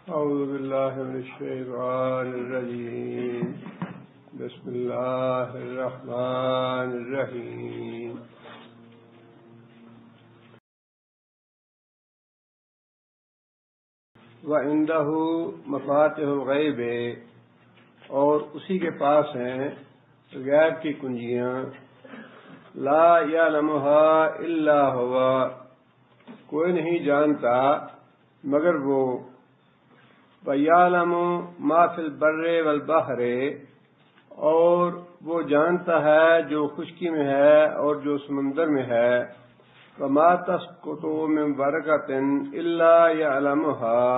أعوذ بالله من الشيطان الرجيم. بسم الله الرحمن الرحيم. وعنده مفاتح الغیب، اور اسی کے پاس ہیں غیب کی کنجیاں. لا یعلمها الا هو، کوئی نہیں جانتا مگر وہ. وَيَعْلَمُ مَا فِي الْبَرِّ وَالْبَحْرِ، اور وہ جانتا ہے جو خشکی میں ہے اور جو سمندر میں ہے. وَمَا تَسْقُطُ مِنْ وَرَقَةٍ إِلَّا يَعْلَمُهَا،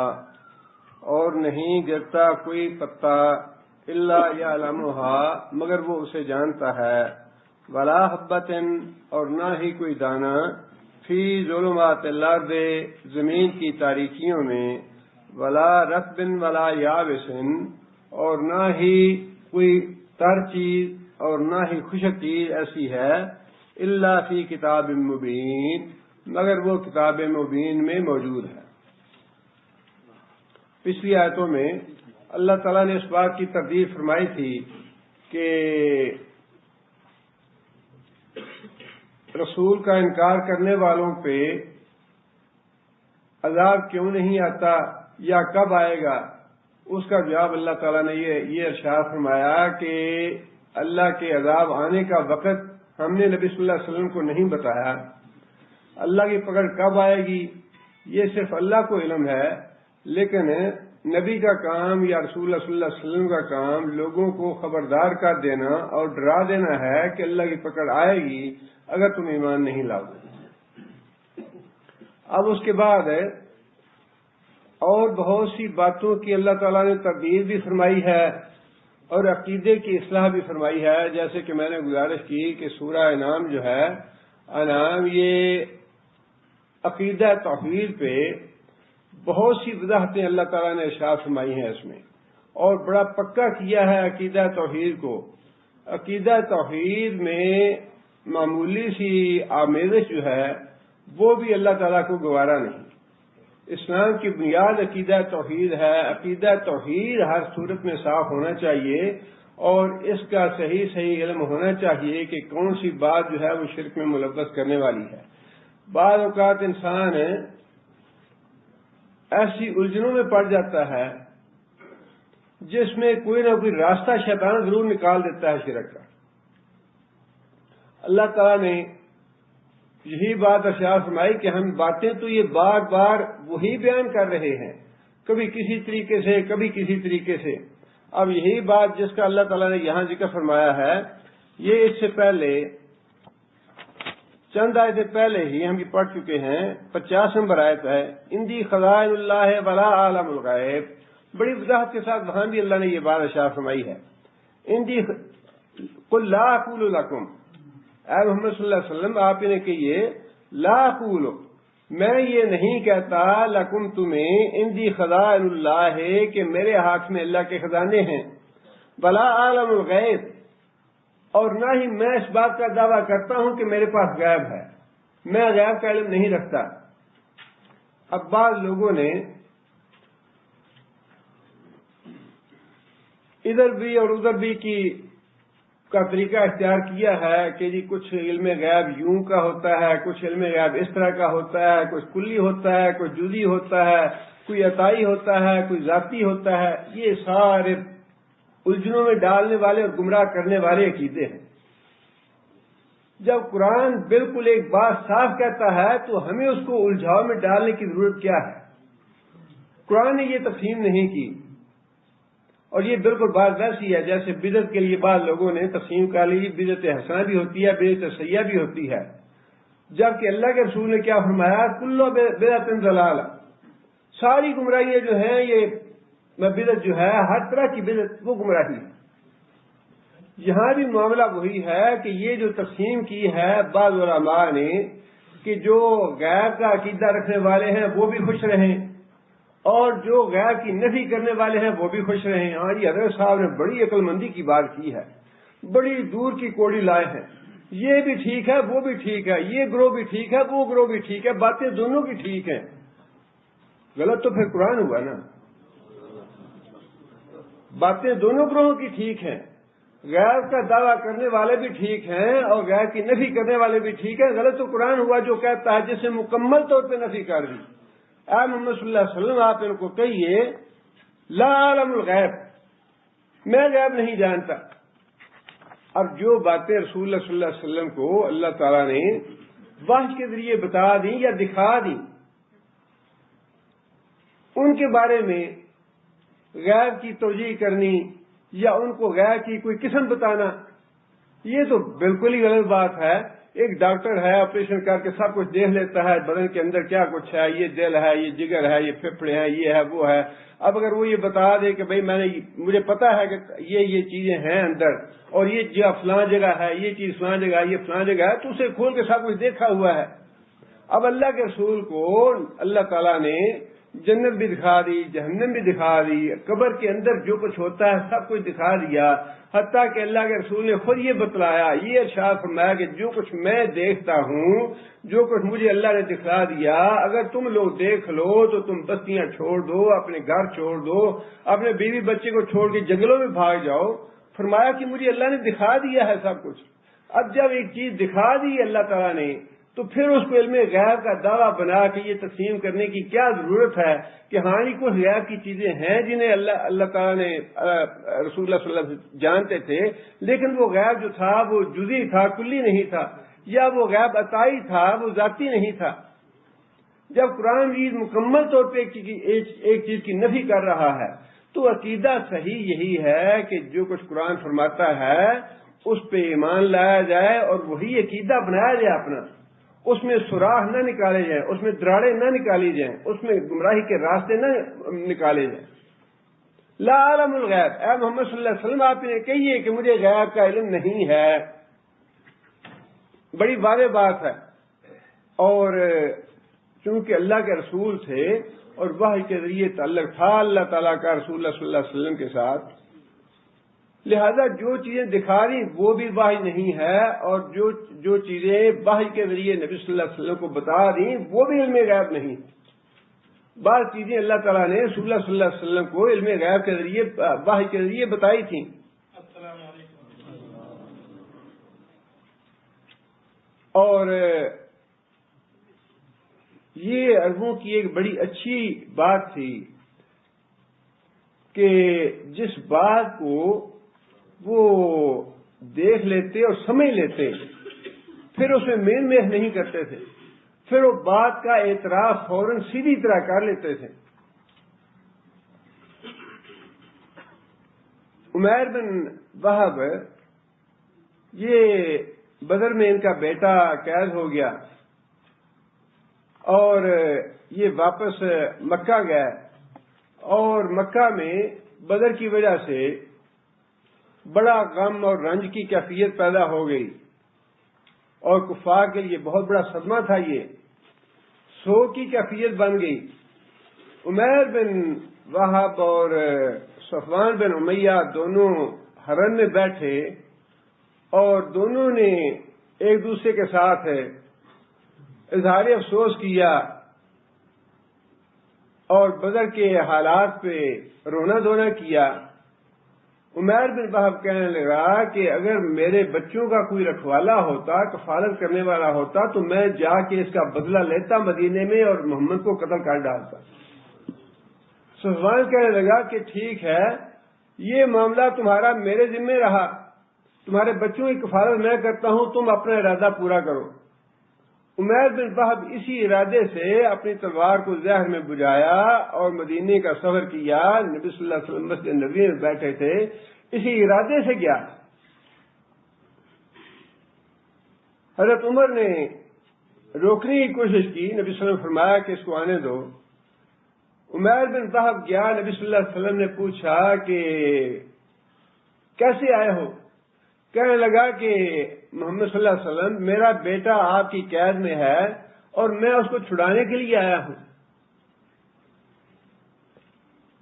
اور نہیں گرتا کوئی پتا إِلَّا يَعْلَمُهَا مگر وہ اسے جانتا ہے. وَلَا حَبَّةٍ، اور نہ ہی کوئی دانہ فی ظلمات الارض، زمین کی تاریکیوں میں. ولا رطب ولا یابس، اور نہ ہی کوئی تر چیز اور نہ ہی خشک چیز ایسی ہے. الا فی کتاب مبین، مگر وہ کتاب مبین میں موجود ہے. پچھلی آیتوں میں اللہ تعالیٰ نے اس بات کی تردید فرمائی تھی کہ رسول کا انکار کرنے والوں پہ عذاب کیوں نہیں آتا یا کب آئے گا. اس کا جواب اللہ تعالیٰ نے یہ ارشاد فرمایا کہ اللہ کے عذاب آنے کا وقت ہم نے نبی صلی اللہ علیہ وسلم کو نہیں بتایا. اللہ کی پکڑ کب آئے گی یہ صرف اللہ کو علم ہے، لیکن نبی کا کام یا رسول اللہ صلی اللہ علیہ وسلم کا کام لوگوں کو خبردار کر دینا اور ڈرا دینا ہے کہ اللہ کی پکڑ آئے گی اگر تم ایمان نہیں لاؤ. اب اس کے بعد اور بہت سی باتوں کی اللہ تعالیٰ نے تردید بھی فرمائی ہے اور عقیدے کی اصلاح بھی فرمائی ہے. جیسے کہ میں نے گزارش کی کہ سورہ انعام جو ہے، انعام یہ عقیدہ توحید پہ بہت سی وضاحتیں اللہ تعالیٰ نے ارشاد فرمائی ہیں اس میں، اور بڑا پکا کیا ہے عقیدہ توحید کو. عقیدہ توحید میں معمولی سی آمیزش جو ہے وہ بھی اللہ تعالیٰ کو گوارا نہیں. اسلام کی بنیاد عقیدہ توحید ہے. عقیدہ توحید ہر صورت میں صاف ہونا چاہیے اور اس کا صحیح علم ہونا چاہیے کہ کون سی بات جو ہے وہ شرک میں ملوث کرنے والی ہے. بعض اوقات انسان ایسی الجھنوں میں پڑ جاتا ہے جس میں کوئی نہ کوئی راستہ شیطان ضرور نکال دیتا ہے شرک کا. اللہ تعالیٰ نے یہی بات ارشاد فرمائی کہ ہم باتیں تو یہ بار بار وہی بیان کر رہے ہیں، کبھی کسی طریقے سے کبھی کسی طریقے سے. اب یہی بات جس کا اللہ تعالیٰ نے یہاں ذکر فرمایا ہے، یہ اس سے پہلے چند آیتیں پہلے ہی ہم یہ پڑھ چکے ہیں. 50 نمبر آیت ہے، اندی خزائن اللہ ولا عالم الغیب. بڑی وضاحت کے ساتھ وہاں بھی اللہ نے یہ بات ارشاد فرمائی ہے. اندی قل لا اقول لکم، اے محمد صلی اللہ علیہ وسلم آپ انہیں کہیے، لا اقول، میں یہ نہیں کہتا، لکم تمہیں، اندی خزائن اللہ کہ میرے ہاتھ میں اللہ کے خزانے ہیں، ولا عالم الغیب، اور نہ ہی میں اس بات کا دعویٰ کرتا ہوں کہ میرے پاس غیب ہے. میں غیب کا علم نہیں رکھتا. اب بعض لوگوں نے ادھر بھی اور ادھر بھی کا طریقہ اختیار کیا ہے کہ جی کچھ علم غیب یوں کا ہوتا ہے، کچھ علم غیب اس طرح کا ہوتا ہے، کچھ کلی ہوتا ہے، کچھ جزئی ہوتا ہے، کوئی عطائی ہوتا ہے، کوئی ذاتی ہوتا ہے. یہ سارے الجھنوں میں ڈالنے والے اور گمراہ کرنے والے عقیدے ہیں. جب قرآن بالکل ایک بات صاف کہتا ہے تو ہمیں اس کو الجھاؤ میں ڈالنے کی ضرورت کیا ہے؟ قرآن نے یہ تقسیم نہیں کی. اور یہ بالکل بات ویسی ہے جیسے بدعت کے لیے بعض لوگوں نے تقسیم کر لی، بدعت حسنہ بھی ہوتی ہے، بدعت سیئہ بھی ہوتی ہے. جبکہ اللہ کے رسول نے کیا فرمایا، کلو بدعت ضلالہ، ساری گمراہیاں جو ہیں یہ بدعت جو ہے، ہر طرح کی بدعت وہ گمراہی ہے. یہاں بھی معاملہ وہی ہے کہ یہ جو تقسیم کی ہے بعض علماء نے کہ جو غیب کا عقیدہ رکھنے والے ہیں وہ بھی خوش رہیں اور جو غیب کی نفی کرنے والے ہیں وہ بھی خوش رہیں. ہاں جی، حضرت صاحب نے بڑی عقل مندی کی بات کی ہے، بڑی دور کی کوڑی لائے ہیں. یہ بھی ٹھیک ہے، وہ بھی ٹھیک ہے، یہ گروہ بھی ٹھیک ہے، وہ گروہ بھی ٹھیک ہے، باتیں دونوں کی ٹھیک ہیں. غلط تو پھر قرآن ہوا نا. باتیں دونوں گروہوں کی ٹھیک ہیں، غیب کا دعویٰ کرنے والے بھی ٹھیک ہیں اور غیب کی نفی کرنے والے بھی ٹھیک ہیں۔ غلط تو قرآن ہوا جو کہتا ہے جس نے مکمل طور پہ نفی کر دی۔ اے محمد صلی اللہ علیہ وسلم آپ ان کو کہیے لا عالم الغیب، میں غیب نہیں جانتا۔ اب جو باتیں رسول اللہ صلی اللہ علیہ وسلم کو اللہ تعالیٰ نے وحی کے ذریعے بتا دیں یا دکھا دیں، ان کے بارے میں غیب کی توجیہ کرنی یا ان کو غیب کی کوئی قسم بتانا، یہ تو بالکل ہی غلط بات ہے۔ ایک ڈاکٹر ہے، آپریشن کر کے سب کچھ دیکھ لیتا ہے بدن کے اندر کیا کچھ ہے، یہ دل ہے، یہ جگر ہے، یہ پھیپھڑے ہیں، یہ ہے وہ ہے۔ اب اگر وہ یہ بتا دے کہ بھئی مجھے پتا ہے کہ یہ چیزیں ہیں اندر اور یہ فلاں جگہ ہے، یہ چیز فلاں جگہ ہے، یہ فلاں جگہ ہے، تو اسے کھول کے سب کچھ دیکھا ہوا ہے۔ اب اللہ کے رسول کو اللہ تعالیٰ نے جنت بھی دکھا دی، جہنم بھی دکھا دی، قبر کے اندر جو کچھ ہوتا ہے سب کچھ دکھا دیا، حتیٰ کہ اللہ کے رسول نے خود یہ بتلایا، یہ ارشاد فرمایا کہ جو کچھ میں دیکھتا ہوں، جو کچھ مجھے اللہ نے دکھا دیا، اگر تم لوگ دیکھ لو تو تم بستیاں چھوڑ دو، اپنے گھر چھوڑ دو، اپنے بیوی بچے کو چھوڑ کے جنگلوں میں بھاگ جاؤ۔ فرمایا کہ مجھے اللہ نے دکھا دیا ہے سب کچھ۔ اب جب ایک چیز دکھا دی اللہ تعالیٰ نے تو پھر اس کو علم غیب کا دعویٰ بنا کے یہ تقسیم کرنے کی کیا ضرورت ہے کہ ہاں یہ کچھ غیب کی چیزیں ہیں جنہیں اللہ تعالیٰ نے رسول اللہ صلی اللہ علیہ وسلم جانتے تھے، لیکن وہ غیب جو تھا وہ جزئی تھا، کلی نہیں تھا، یا وہ غیب عطائی تھا، وہ ذاتی نہیں تھا۔ جب قرآن مجید مکمل طور پہ ایک چیز کی نفی کر رہا ہے تو عقیدہ صحیح یہی ہے کہ جو کچھ قرآن فرماتا ہے اس پہ ایمان لایا جائے اور وہی عقیدہ بنایا جائے اپنا، اس میں سوراخ نہ نکالے جائیں، اس میں دراڑیں نہ نکالی جائیں، اس میں گمراہی کے راستے نہ نکالے جائیں۔ لا عالم الغیب، اے محمد صلی اللہ علیہ وسلم آپ انہیں کہیے کہ مجھے غیب کا علم نہیں ہے۔ بڑی واضح بات ہے، اور چونکہ اللہ کے رسول تھے اور وحی کے ذریعے تعلق تھا اللہ تعالیٰ کا رسول اللہ صلی اللہ علیہ وسلم کے ساتھ، لہذا جو چیزیں دکھا رہی وہ بھی وحی نہیں ہے، اور جو چیزیں وحی کے ذریعے نبی صلی اللہ علیہ وسلم کو بتا رہی وہ بھی علم غیب نہیں۔ بعض چیزیں اللہ تعالیٰ نے رسول اللہ صلی اللہ علیہ وسلم کو علم غیب کے ذریعے وحی کے ذریعے بتائی تھیں۔ اور یہ عربوں کی ایک بڑی اچھی بات تھی کہ جس بات کو وہ دیکھ لیتے اور سمجھ لیتے پھر اس میں مین میخ نہیں کرتے تھے، پھر وہ بات کا اعتراف فوراً سیدھی طرح کر لیتے تھے۔ عمیر بن وہب، یہ بدر میں ان کا بیٹا قید ہو گیا اور یہ واپس مکہ گئے، اور مکہ میں بدر کی وجہ سے بڑا غم اور رنج کی کیفیت پیدا ہو گئی، اور کفار کے لیے بہت بڑا صدمہ تھا، یہ سوگ کی کیفیت بن گئی۔ عمیر بن وہب اور صفوان بن امیہ دونوں حرم میں بیٹھے اور دونوں نے ایک دوسرے کے ساتھ اظہار افسوس کیا اور بدر کے حالات پہ رونا دھونا کیا۔ عمیر بن وہب کہنے لگا کہ اگر میرے بچوں کا کوئی رکھوالا ہوتا، کفالت کرنے والا ہوتا تو میں جا کے اس کا بدلہ لیتا مدینے میں اور محمد کو قتل کر ڈالتا۔ صفوان کہنے لگا کہ ٹھیک ہے، یہ معاملہ تمہارا میرے ذمہ رہا، تمہارے بچوں کی کفالت میں کرتا ہوں، تم اپنا ارادہ پورا کرو۔ عمیر بن وہب اسی ارادے سے اپنی تلوار کو زہر میں بجھایا اور مدینے کا سفر کیا۔ نبی صلی اللہ علیہ وسلم مسجد نبوی میں بیٹھے تھے، اسی ارادے سے گیا۔ حضرت عمر نے روکنے کی کوشش کی، نبی صلی اللہ علیہ وسلم نے فرمایا کہ اس کو آنے دو۔ عمیر بن وہب گیا، نبی صلی اللہ علیہ وسلم نے پوچھا کہ کیسے آئے ہو؟ کہنے لگا کہ محمد صلی اللہ علیہ وسلم میرا بیٹا آپ کی قید میں ہے اور میں اس کو چھڑانے کے لیے آیا ہوں۔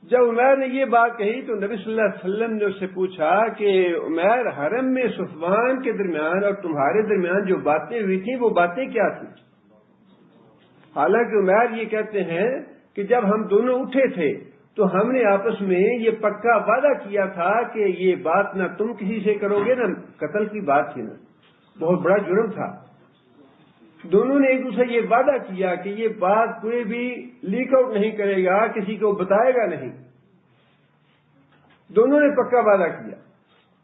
جب عمیر نے یہ بات کہی تو نبی صلی اللہ علیہ وسلم نے اس سے پوچھا کہ عمیر، حرم میں صفوان کے درمیان اور تمہارے درمیان جو باتیں ہوئی تھیں وہ باتیں کیا تھیں؟ حالانکہ عمیر یہ کہتے ہیں کہ جب ہم دونوں اٹھے تھے تو ہم نے آپس میں یہ پکا وعدہ کیا تھا کہ یہ بات نہ تم کسی سے کرو گے، نہ قتل کی بات تھی، نا بہت بڑا جرم تھا۔ دونوں نے ایک دوسرے یہ وعدہ کیا کہ یہ بات کوئی بھی لیک آؤٹ نہیں کرے گا، کسی کو بتائے گا نہیں، دونوں نے پکا وعدہ کیا۔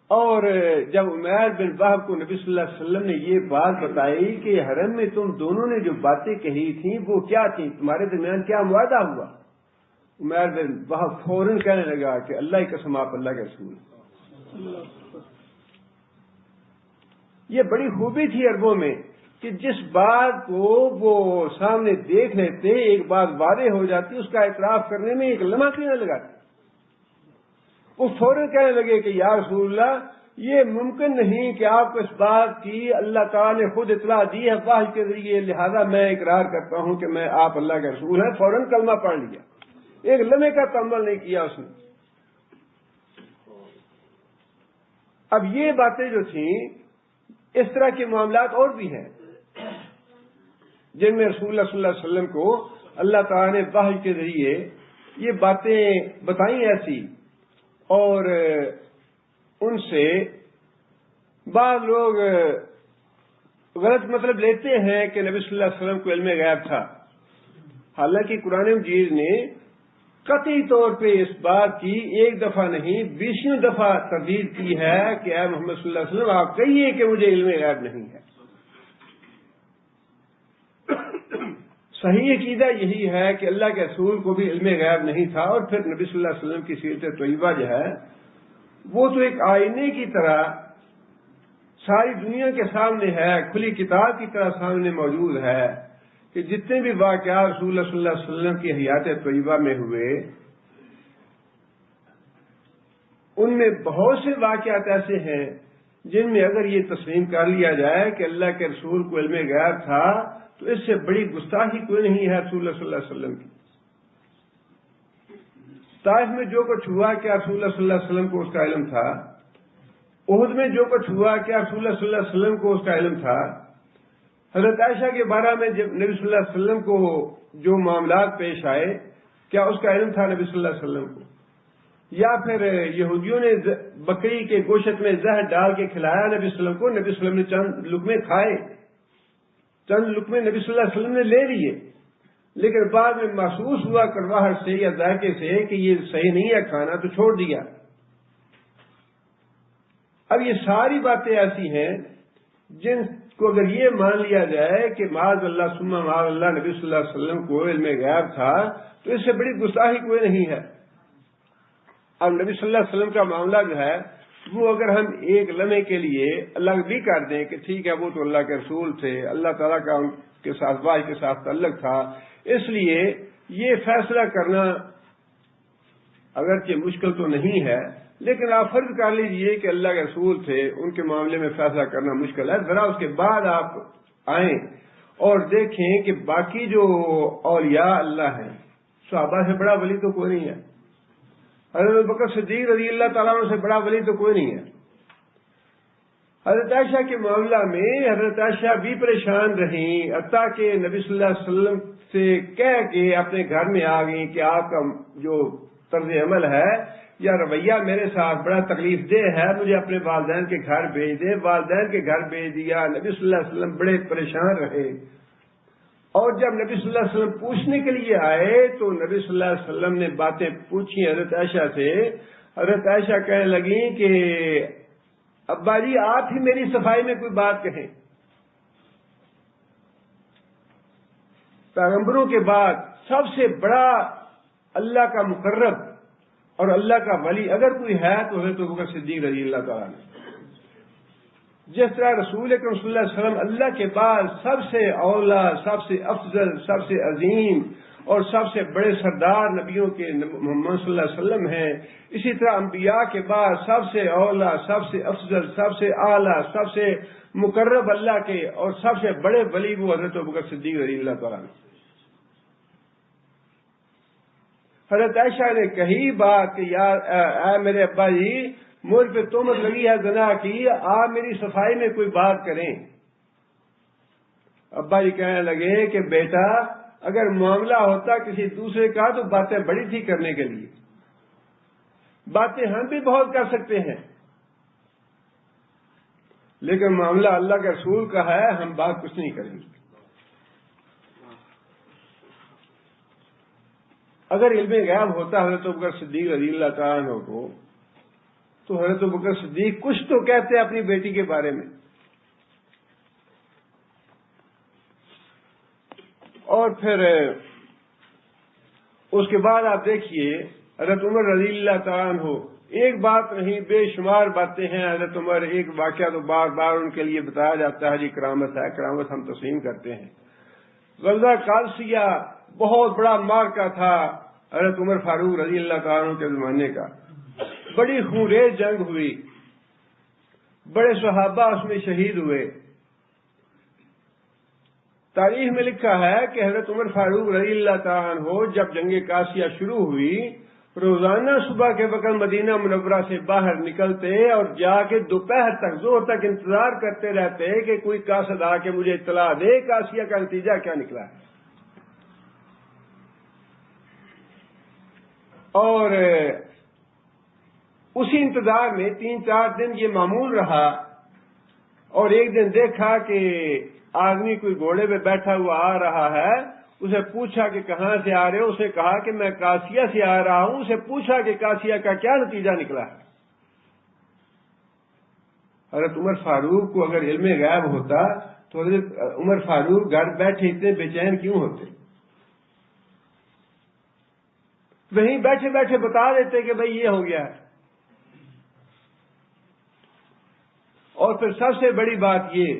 اور جب عمیر بن وہب کو نبی صلی اللہ علیہ وسلم نے یہ بات بتائی کہ حرم میں تم دونوں نے جو باتیں کہی تھیں وہ کیا تھیں، تمہارے درمیان کیا معاہدہ ہوا، عمیر بن وہب فوراً کہنے لگا کہ اللہ کی قسم آپ اللہ کے رسول۔ یہ بڑی خوبی تھی عربوں میں کہ جس بات کو وہ سامنے دیکھ لیتے، ایک بات واضح ہو جاتی، اس کا اعتراف کرنے میں ایک لمحہ کیوں نہ لگاتی۔ وہ فوراً کہنے لگے کہ یا رسول اللہ، یہ ممکن نہیں کہ آپ کو اس بات کی اللہ تعالیٰ نے خود اطلاع دی ہے وحی کے ذریعے، لہذا میں اقرار کرتا ہوں کہ میں آپ اللہ کے رسول ہیں۔ فوراً کلمہ پڑھ لیا، ایک لمحے کا تحمل نہیں کیا اس نے۔ اب یہ باتیں جو تھیں، اس طرح کے معاملات اور بھی ہیں جن میں رسول اللہ صلی اللہ علیہ وسلم کو اللہ تعالیٰ نے وحی کے ذریعے یہ باتیں بتائیں ایسی، اور ان سے بعض لوگ غلط مطلب لیتے ہیں کہ نبی صلی اللہ علیہ وسلم کو علم غیب تھا، حالانکہ قرآن مجید نے قطعی طور پہ اس بات کی ایک دفعہ نہیں 20 دفعہ تردید کی ہے کہ اے محمد صلی اللہ علیہ وسلم آپ کہیے کہ مجھے علم غیب نہیں ہے۔ صحیح عقیدہ یہی ہے کہ اللہ کے رسول کو بھی علم غیب نہیں تھا، اور پھر نبی صلی اللہ علیہ وسلم کی سیرت طیبہ جو ہے وہ تو ایک آئینے کی طرح ساری دنیا کے سامنے ہے، کھلی کتاب کی طرح سامنے موجود ہے کہ جتنے بھی واقعات رسول اللہ صلی اللہ علیہ وسلم کی حیات طیبہ میں ہوئے، ان میں بہت سے واقعات ایسے ہیں جن میں اگر یہ تسلیم کر لیا جائے کہ اللہ کے رسول کو علم غیب تھا تو اس سے بڑی گستاخی کوئی نہیں ہے رسول اللہ صلی اللہ علیہ وسلم کی۔ طائف میں جو کچھ ہوا کیا رسول اللہ صلی اللہ علیہ وسلم کو اس کا علم تھا؟ احد میں جو کچھ ہوا کیا رسول اللہ صلی اللہ علیہ وسلم کو اس کا علم تھا؟ حضرت عائشہ کے بارے میں جب نبی صلی اللہ علیہ وسلم کو جو معاملات پیش آئے کیا اس کا علم تھا نبی صلی اللہ علیہ وسلم کو؟ یا پھر یہودیوں نے بکری کے گوشت میں زہر ڈال کے کھلایا نبی صلی اللہ علیہ وسلم کو، نبی صلی اللہ علیہ وسلم نے چند لقمے کھائے، چند لقمے نبی صلی اللہ علیہ وسلم نے لے لیے، لیکن بعد میں محسوس ہوا کڑواہٹ سے یا ذائقے سے کہ یہ صحیح نہیں ہے کھانا، تو چھوڑ دیا۔ اب یہ ساری باتیں ایسی ہیں جن کو اگر یہ مان لیا جائے کہ معاذ اللہ ثم معاذ اللہ نبی صلی اللہ علیہ وسلم کو علم غیب تھا تو اس سے بڑی گستاخی کوئی نہیں ہے۔ اب نبی صلی اللہ علیہ وسلم کا معاملہ جو ہے وہ اگر ہم ایک لمحے کے لیے الگ بھی کر دیں کہ ٹھیک ہے وہ تو اللہ کے رسول تھے، اللہ تعالیٰ کا ان کے ساتھ وحی کے ساتھ تعلق تھا، اس لیے یہ فیصلہ کرنا اگرچہ مشکل تو نہیں ہے، لیکن آپ فرض کر لیجئے کہ اللہ کے رسول تھے، ان کے معاملے میں فیصلہ کرنا مشکل ہے، ذرا اس کے بعد آپ آئیں اور دیکھیں کہ باقی جو اولیاء اللہ ہیں، صحابہ سے بڑا ولی تو کوئی نہیں ہے، حضرت بکر صدیق رضی اللہ تعالیٰ عنہ سے بڑا ولی تو کوئی نہیں ہے۔ حضرت عائشہ کے معاملہ میں حضرت عائشہ بھی پریشان رہیں، حتیٰ کہ نبی صلی اللہ علیہ وسلم سے کہہ کے اپنے گھر میں آ گئیں کہ آپ کا جو طرز عمل ہے یا رویہ میرے ساتھ بڑا تکلیف دہ ہے، مجھے اپنے والدین کے گھر بھیج دے۔ والدین کے گھر بھیج دیا، نبی صلی اللہ علیہ وسلم بڑے پریشان رہے، اور جب نبی صلی اللہ علیہ وسلم پوچھنے کے لیے آئے تو نبی صلی اللہ علیہ وسلم نے باتیں پوچھی حضرت عائشہ سے۔ حضرت عائشہ کہنے لگیں کہ ابا جی آپ ہی میری صفائی میں کوئی بات کہیں۔ پیغمبروں کے بعد سب سے بڑا اللہ کا مقرب اور اللہ کا ولی اگر کوئی ہے تو حضرت ابوبکر صدیق رضی اللہ تعالیٰ نے۔ جس طرح رسول اکرم صلی اللہ علیہ وسلم اللہ کے بعد سب سے اولا، سب سے افضل، سب سے عظیم اور سب سے بڑے سردار نبیوں کے محمد صلی اللہ علیہ وسلم ہیں، اسی طرح انبیاء کے بعد سب سے اولا، سب سے افضل، سب سے اعلیٰ، سب سے مقرب اللہ کے اور سب سے بڑے ولی وہ حضرت ابوبکر صدیق رضی اللہ تعالیٰ نے۔ حضرت عائشہ نے کہی بات کہ یار اے میرے ابا جی مجھ پہ تہمت لگی ہے زنا کی، آپ میری صفائی میں کوئی بات کریں۔ ابا جی کہنے لگے کہ بیٹا اگر معاملہ ہوتا کسی دوسرے کا تو باتیں بڑی تھی کرنے کے لیے، باتیں ہم بھی بہت کر سکتے ہیں، لیکن معاملہ اللہ کے رسول کا ہے، ہم بات کچھ نہیں کریں گے۔ اگر علم غیب ہوتا حضرت ابوبکر صدیق رضی اللہ تعالیٰ عنہ کو، تو حضرت ابوبکر صدیق کچھ تو کہتے اپنی بیٹی کے بارے میں۔ اور پھر اس کے بعد آپ دیکھیے حضرت عمر رضی اللہ تعالیٰ عنہ، ایک بات نہیں بے شمار باتیں ہیں حضرت عمر، ایک واقعہ تو بار بار ان کے لیے بتایا جاتا ہے، جی کرامت ہے، کرامت ہم تسلیم کرتے ہیں۔ غزوہ قادسیہ بہت بڑا معرکہ تھا حضرت عمر فاروق رضی اللہ تعالیٰ عنہ کے زمانے کا، بڑی خونریز جنگ ہوئی، بڑے صحابہ اس میں شہید ہوئے۔ تاریخ میں لکھا ہے کہ حضرت عمر فاروق رضی اللہ تعالیٰ عنہ جب جنگ قادسیہ شروع ہوئی، روزانہ صبح کے وقت مدینہ منورہ سے باہر نکلتے اور جا کے دوپہر تک، ظہر تک انتظار کرتے رہتے کہ کوئی قاصد آ کے مجھے اطلاع دے قادسیہ کا نتیجہ کیا نکلا ہے۔ اور اسی انتظار میں 3-4 دن یہ معمول رہا، اور ایک دن دیکھا کہ آدمی کوئی گھوڑے پہ بیٹھا ہوا آ رہا ہے، اسے پوچھا کہ کہاں سے آ رہے ہو؟ اسے کہا کہ میں قادسیہ سے آ رہا ہوں۔ اسے پوچھا کہ قادسیہ کا کیا نتیجہ نکلا ہے؟ حضرت عمر فاروق کو اگر علم غیب ہوتا تو حضرت عمر فاروق گھر بیٹھے اتنے بے چین کیوں ہوتے؟ وہیں بیٹھے بیٹھے بتا دیتے کہ بھئی یہ ہو گیا ہے۔ اور پھر سب سے بڑی بات یہ،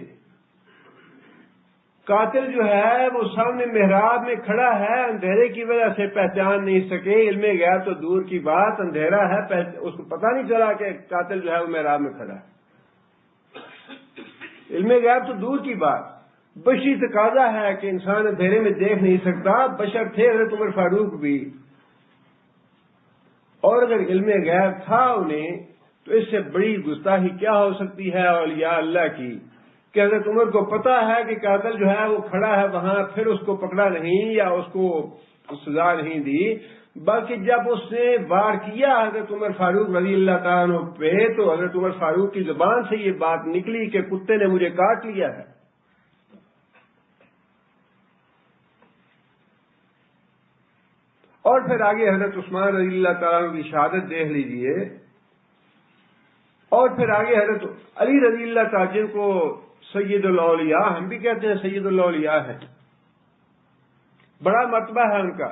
قاتل جو ہے وہ سامنے محراب میں کھڑا ہے، اندھیرے کی وجہ سے پہچان نہیں سکے، علم غیب تو دور کی بات، اندھیرا ہے، اس کو پتہ نہیں چلا کہ قاتل جو ہے وہ محراب میں کھڑا ہے۔ علم غیب تو دور کی بات، بشری تقاضا ہے کہ انسان اندھیرے میں دیکھ نہیں سکتا، بشر تھے حضرت عمر فاروق بھی، اور اگر علم غیب تھا انہیں تو اس سے بڑی گستاخی کیا ہو سکتی ہے اولیاء اللہ کی، کہ حضرت عمر کو پتا ہے کہ قاتل جو ہے وہ کھڑا ہے وہاں، پھر اس کو پکڑا نہیں یا اس کو سزا نہیں دی، بلکہ جب اس نے وار کیا حضرت عمر فاروق رضی اللہ تعالیٰ عنہ پہ، تو حضرت عمر فاروق کی زبان سے یہ بات نکلی کہ کتے نے مجھے کاٹ لیا ہے۔ اور پھر آگے حضرت عثمان رضی اللہ تعالیٰ عنہ کی شہادت دیکھ لیجئے، اور پھر آگے حضرت علی رضی اللہ تعالیٰ جن کو سید الاولیاء ہم بھی کہتے ہیں، سید الاولیاء ہے، بڑا مرتبہ ہے ان کا،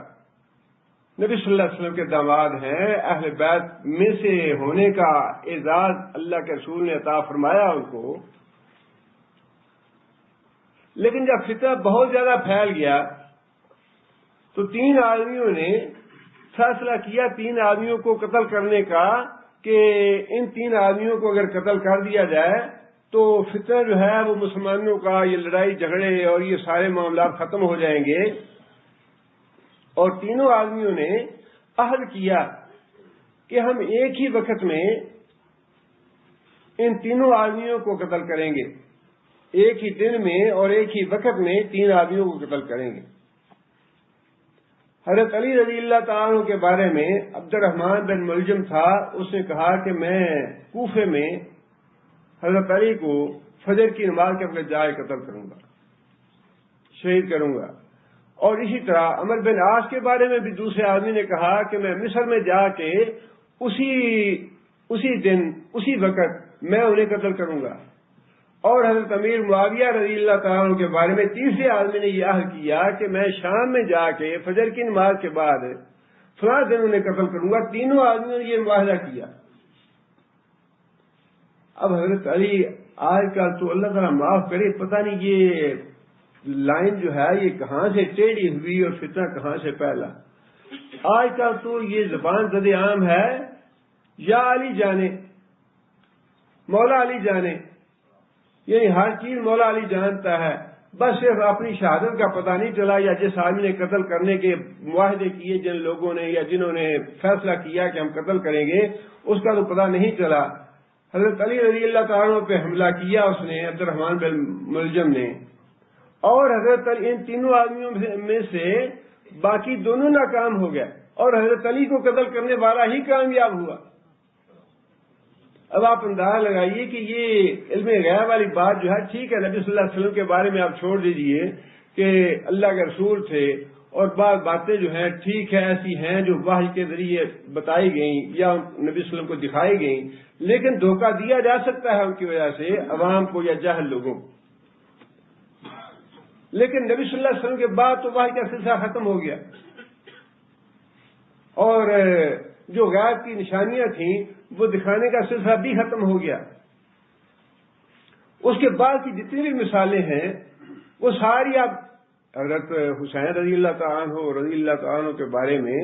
نبی صلی اللہ علیہ وسلم کے داماد ہیں، اہل بیت میں سے ہونے کا اعزاز اللہ کے رسول نے عطا فرمایا ان کو۔ لیکن جب فتنہ بہت زیادہ پھیل گیا تو 3 آدمیوں نے فیصلہ کیا، 3 آدمیوں کو قتل کرنے کا، کہ ان 3 آدمیوں کو اگر قتل کر دیا جائے تو فتنہ جو ہے وہ مسلمانوں کا، یہ لڑائی جھگڑے اور یہ سارے معاملات ختم ہو جائیں گے۔ اور تینوں آدمیوں نے عہد کیا کہ ہم ایک ہی وقت میں ان تینوں آدمیوں کو قتل کریں گے، ایک ہی دن میں اور ایک ہی وقت میں 3 آدمیوں کو قتل کریں گے۔ حضرت علی رضی اللہ تعالیٰ عنہ کے بارے میں عبد الرحمن بن ملجم تھا، اس نے کہا کہ میں کوفے میں حضرت علی کو فجر کی نماز کے وقت جائے قتل کروں گا، شہید کروں گا۔ اور اسی طرح عمر بن عاص کے بارے میں بھی دوسرے آدمی نے کہا کہ میں مصر میں جا کے اسی دن اسی وقت میں انہیں قتل کروں گا۔ اور حضرت امیر معاویہ رضی اللہ تعالیٰ عنہ کے بارے میں تیسرے آدمی نے یہ عہد کیا کہ میں شام میں جا کے فجر کی نماز کے بعد فلاں دن انہیں قتل کروں گا۔ تینوں آدمیوں نے یہ معاہدہ کیا۔ اب حضرت علی آج کل تو اللہ تعالیٰ معاف کرے، پتہ نہیں یہ لائن جو ہے یہ کہاں سے ٹیڑھی ہوئی اور فتنہ کہاں سے پھیلا۔ آج کل تو یہ زبان زد عام ہے، یا علی جانے، مولا علی جانے، یعنی ہر چیز مولا علی جانتا ہے، بس صرف اپنی شہادت کا پتہ نہیں چلا، یا جس آدمی نے قتل کرنے کے معاہدے کیے، جن لوگوں نے یا جنہوں نے فیصلہ کیا کہ ہم قتل کریں گے، اس کا تو پتہ نہیں چلا۔ حضرت علی رضی اللہ تعالیٰ پہ حملہ کیا اس نے، عبد الرحمن بن ملجم نے، اور حضرت علی ان تینوں آدمیوں میں سے باقی دونوں ناکام ہو گئے اور حضرت علی کو قتل کرنے والا ہی کامیاب ہوا۔ اب آپ اندازہ لگائیے کہ یہ علم غیب والی بات جو ہے ٹھیک ہے، نبی صلی اللہ علیہ وسلم کے بارے میں آپ چھوڑ دیجئے کہ اللہ کے رسول تھے اور بعض باتیں جو ہیں ٹھیک ہے ایسی ہیں جو وحی کے ذریعے بتائی گئیں یا نبی صلی اللہ علیہ وسلم کو دکھائی گئیں، لیکن دھوکہ دیا جا سکتا ہے ان کی وجہ سے عوام کو یا جاہل لوگوں کو۔ لیکن نبی صلی اللہ علیہ وسلم کے بعد تو وحی کا سلسلہ ختم ہو گیا، اور جو غیب کی نشانیاں تھیں وہ دکھانے کا سلسلہ بھی ختم ہو گیا۔ اس کے بعد کی جتنی بھی مثالیں ہیں وہ ساری آپ حضرت حسین رضی اللہ تعالیٰ عنہ رضی اللہ تعالیٰ عنہ کے بارے میں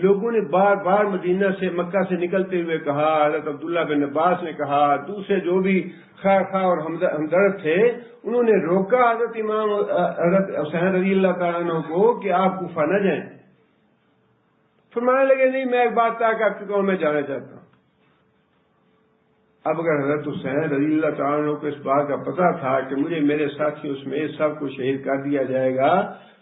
لوگوں نے بار بار مدینہ سے مکہ سے نکلتے ہوئے کہا، حضرت عبداللہ بن عباس نے کہا، دوسرے جو بھی خیر خواہ اور ہمدرد تھے انہوں نے روکا حضرت امام حضرت حسین رضی اللہ تعالیٰ عنہ کو کہ آپ کوفہ نہ جائیں۔ فرمانے لگے نہیں، میں ایک بات طے کر چکا ہوں، میں جانا چاہتا ہوں۔ اب اگر حضرت حسین رضی اللہ تعالیٰ عنہ کو اس بات کا پتہ تھا کہ مجھے میرے ساتھیوں سمیت سب کو شہید کر دیا جائے گا،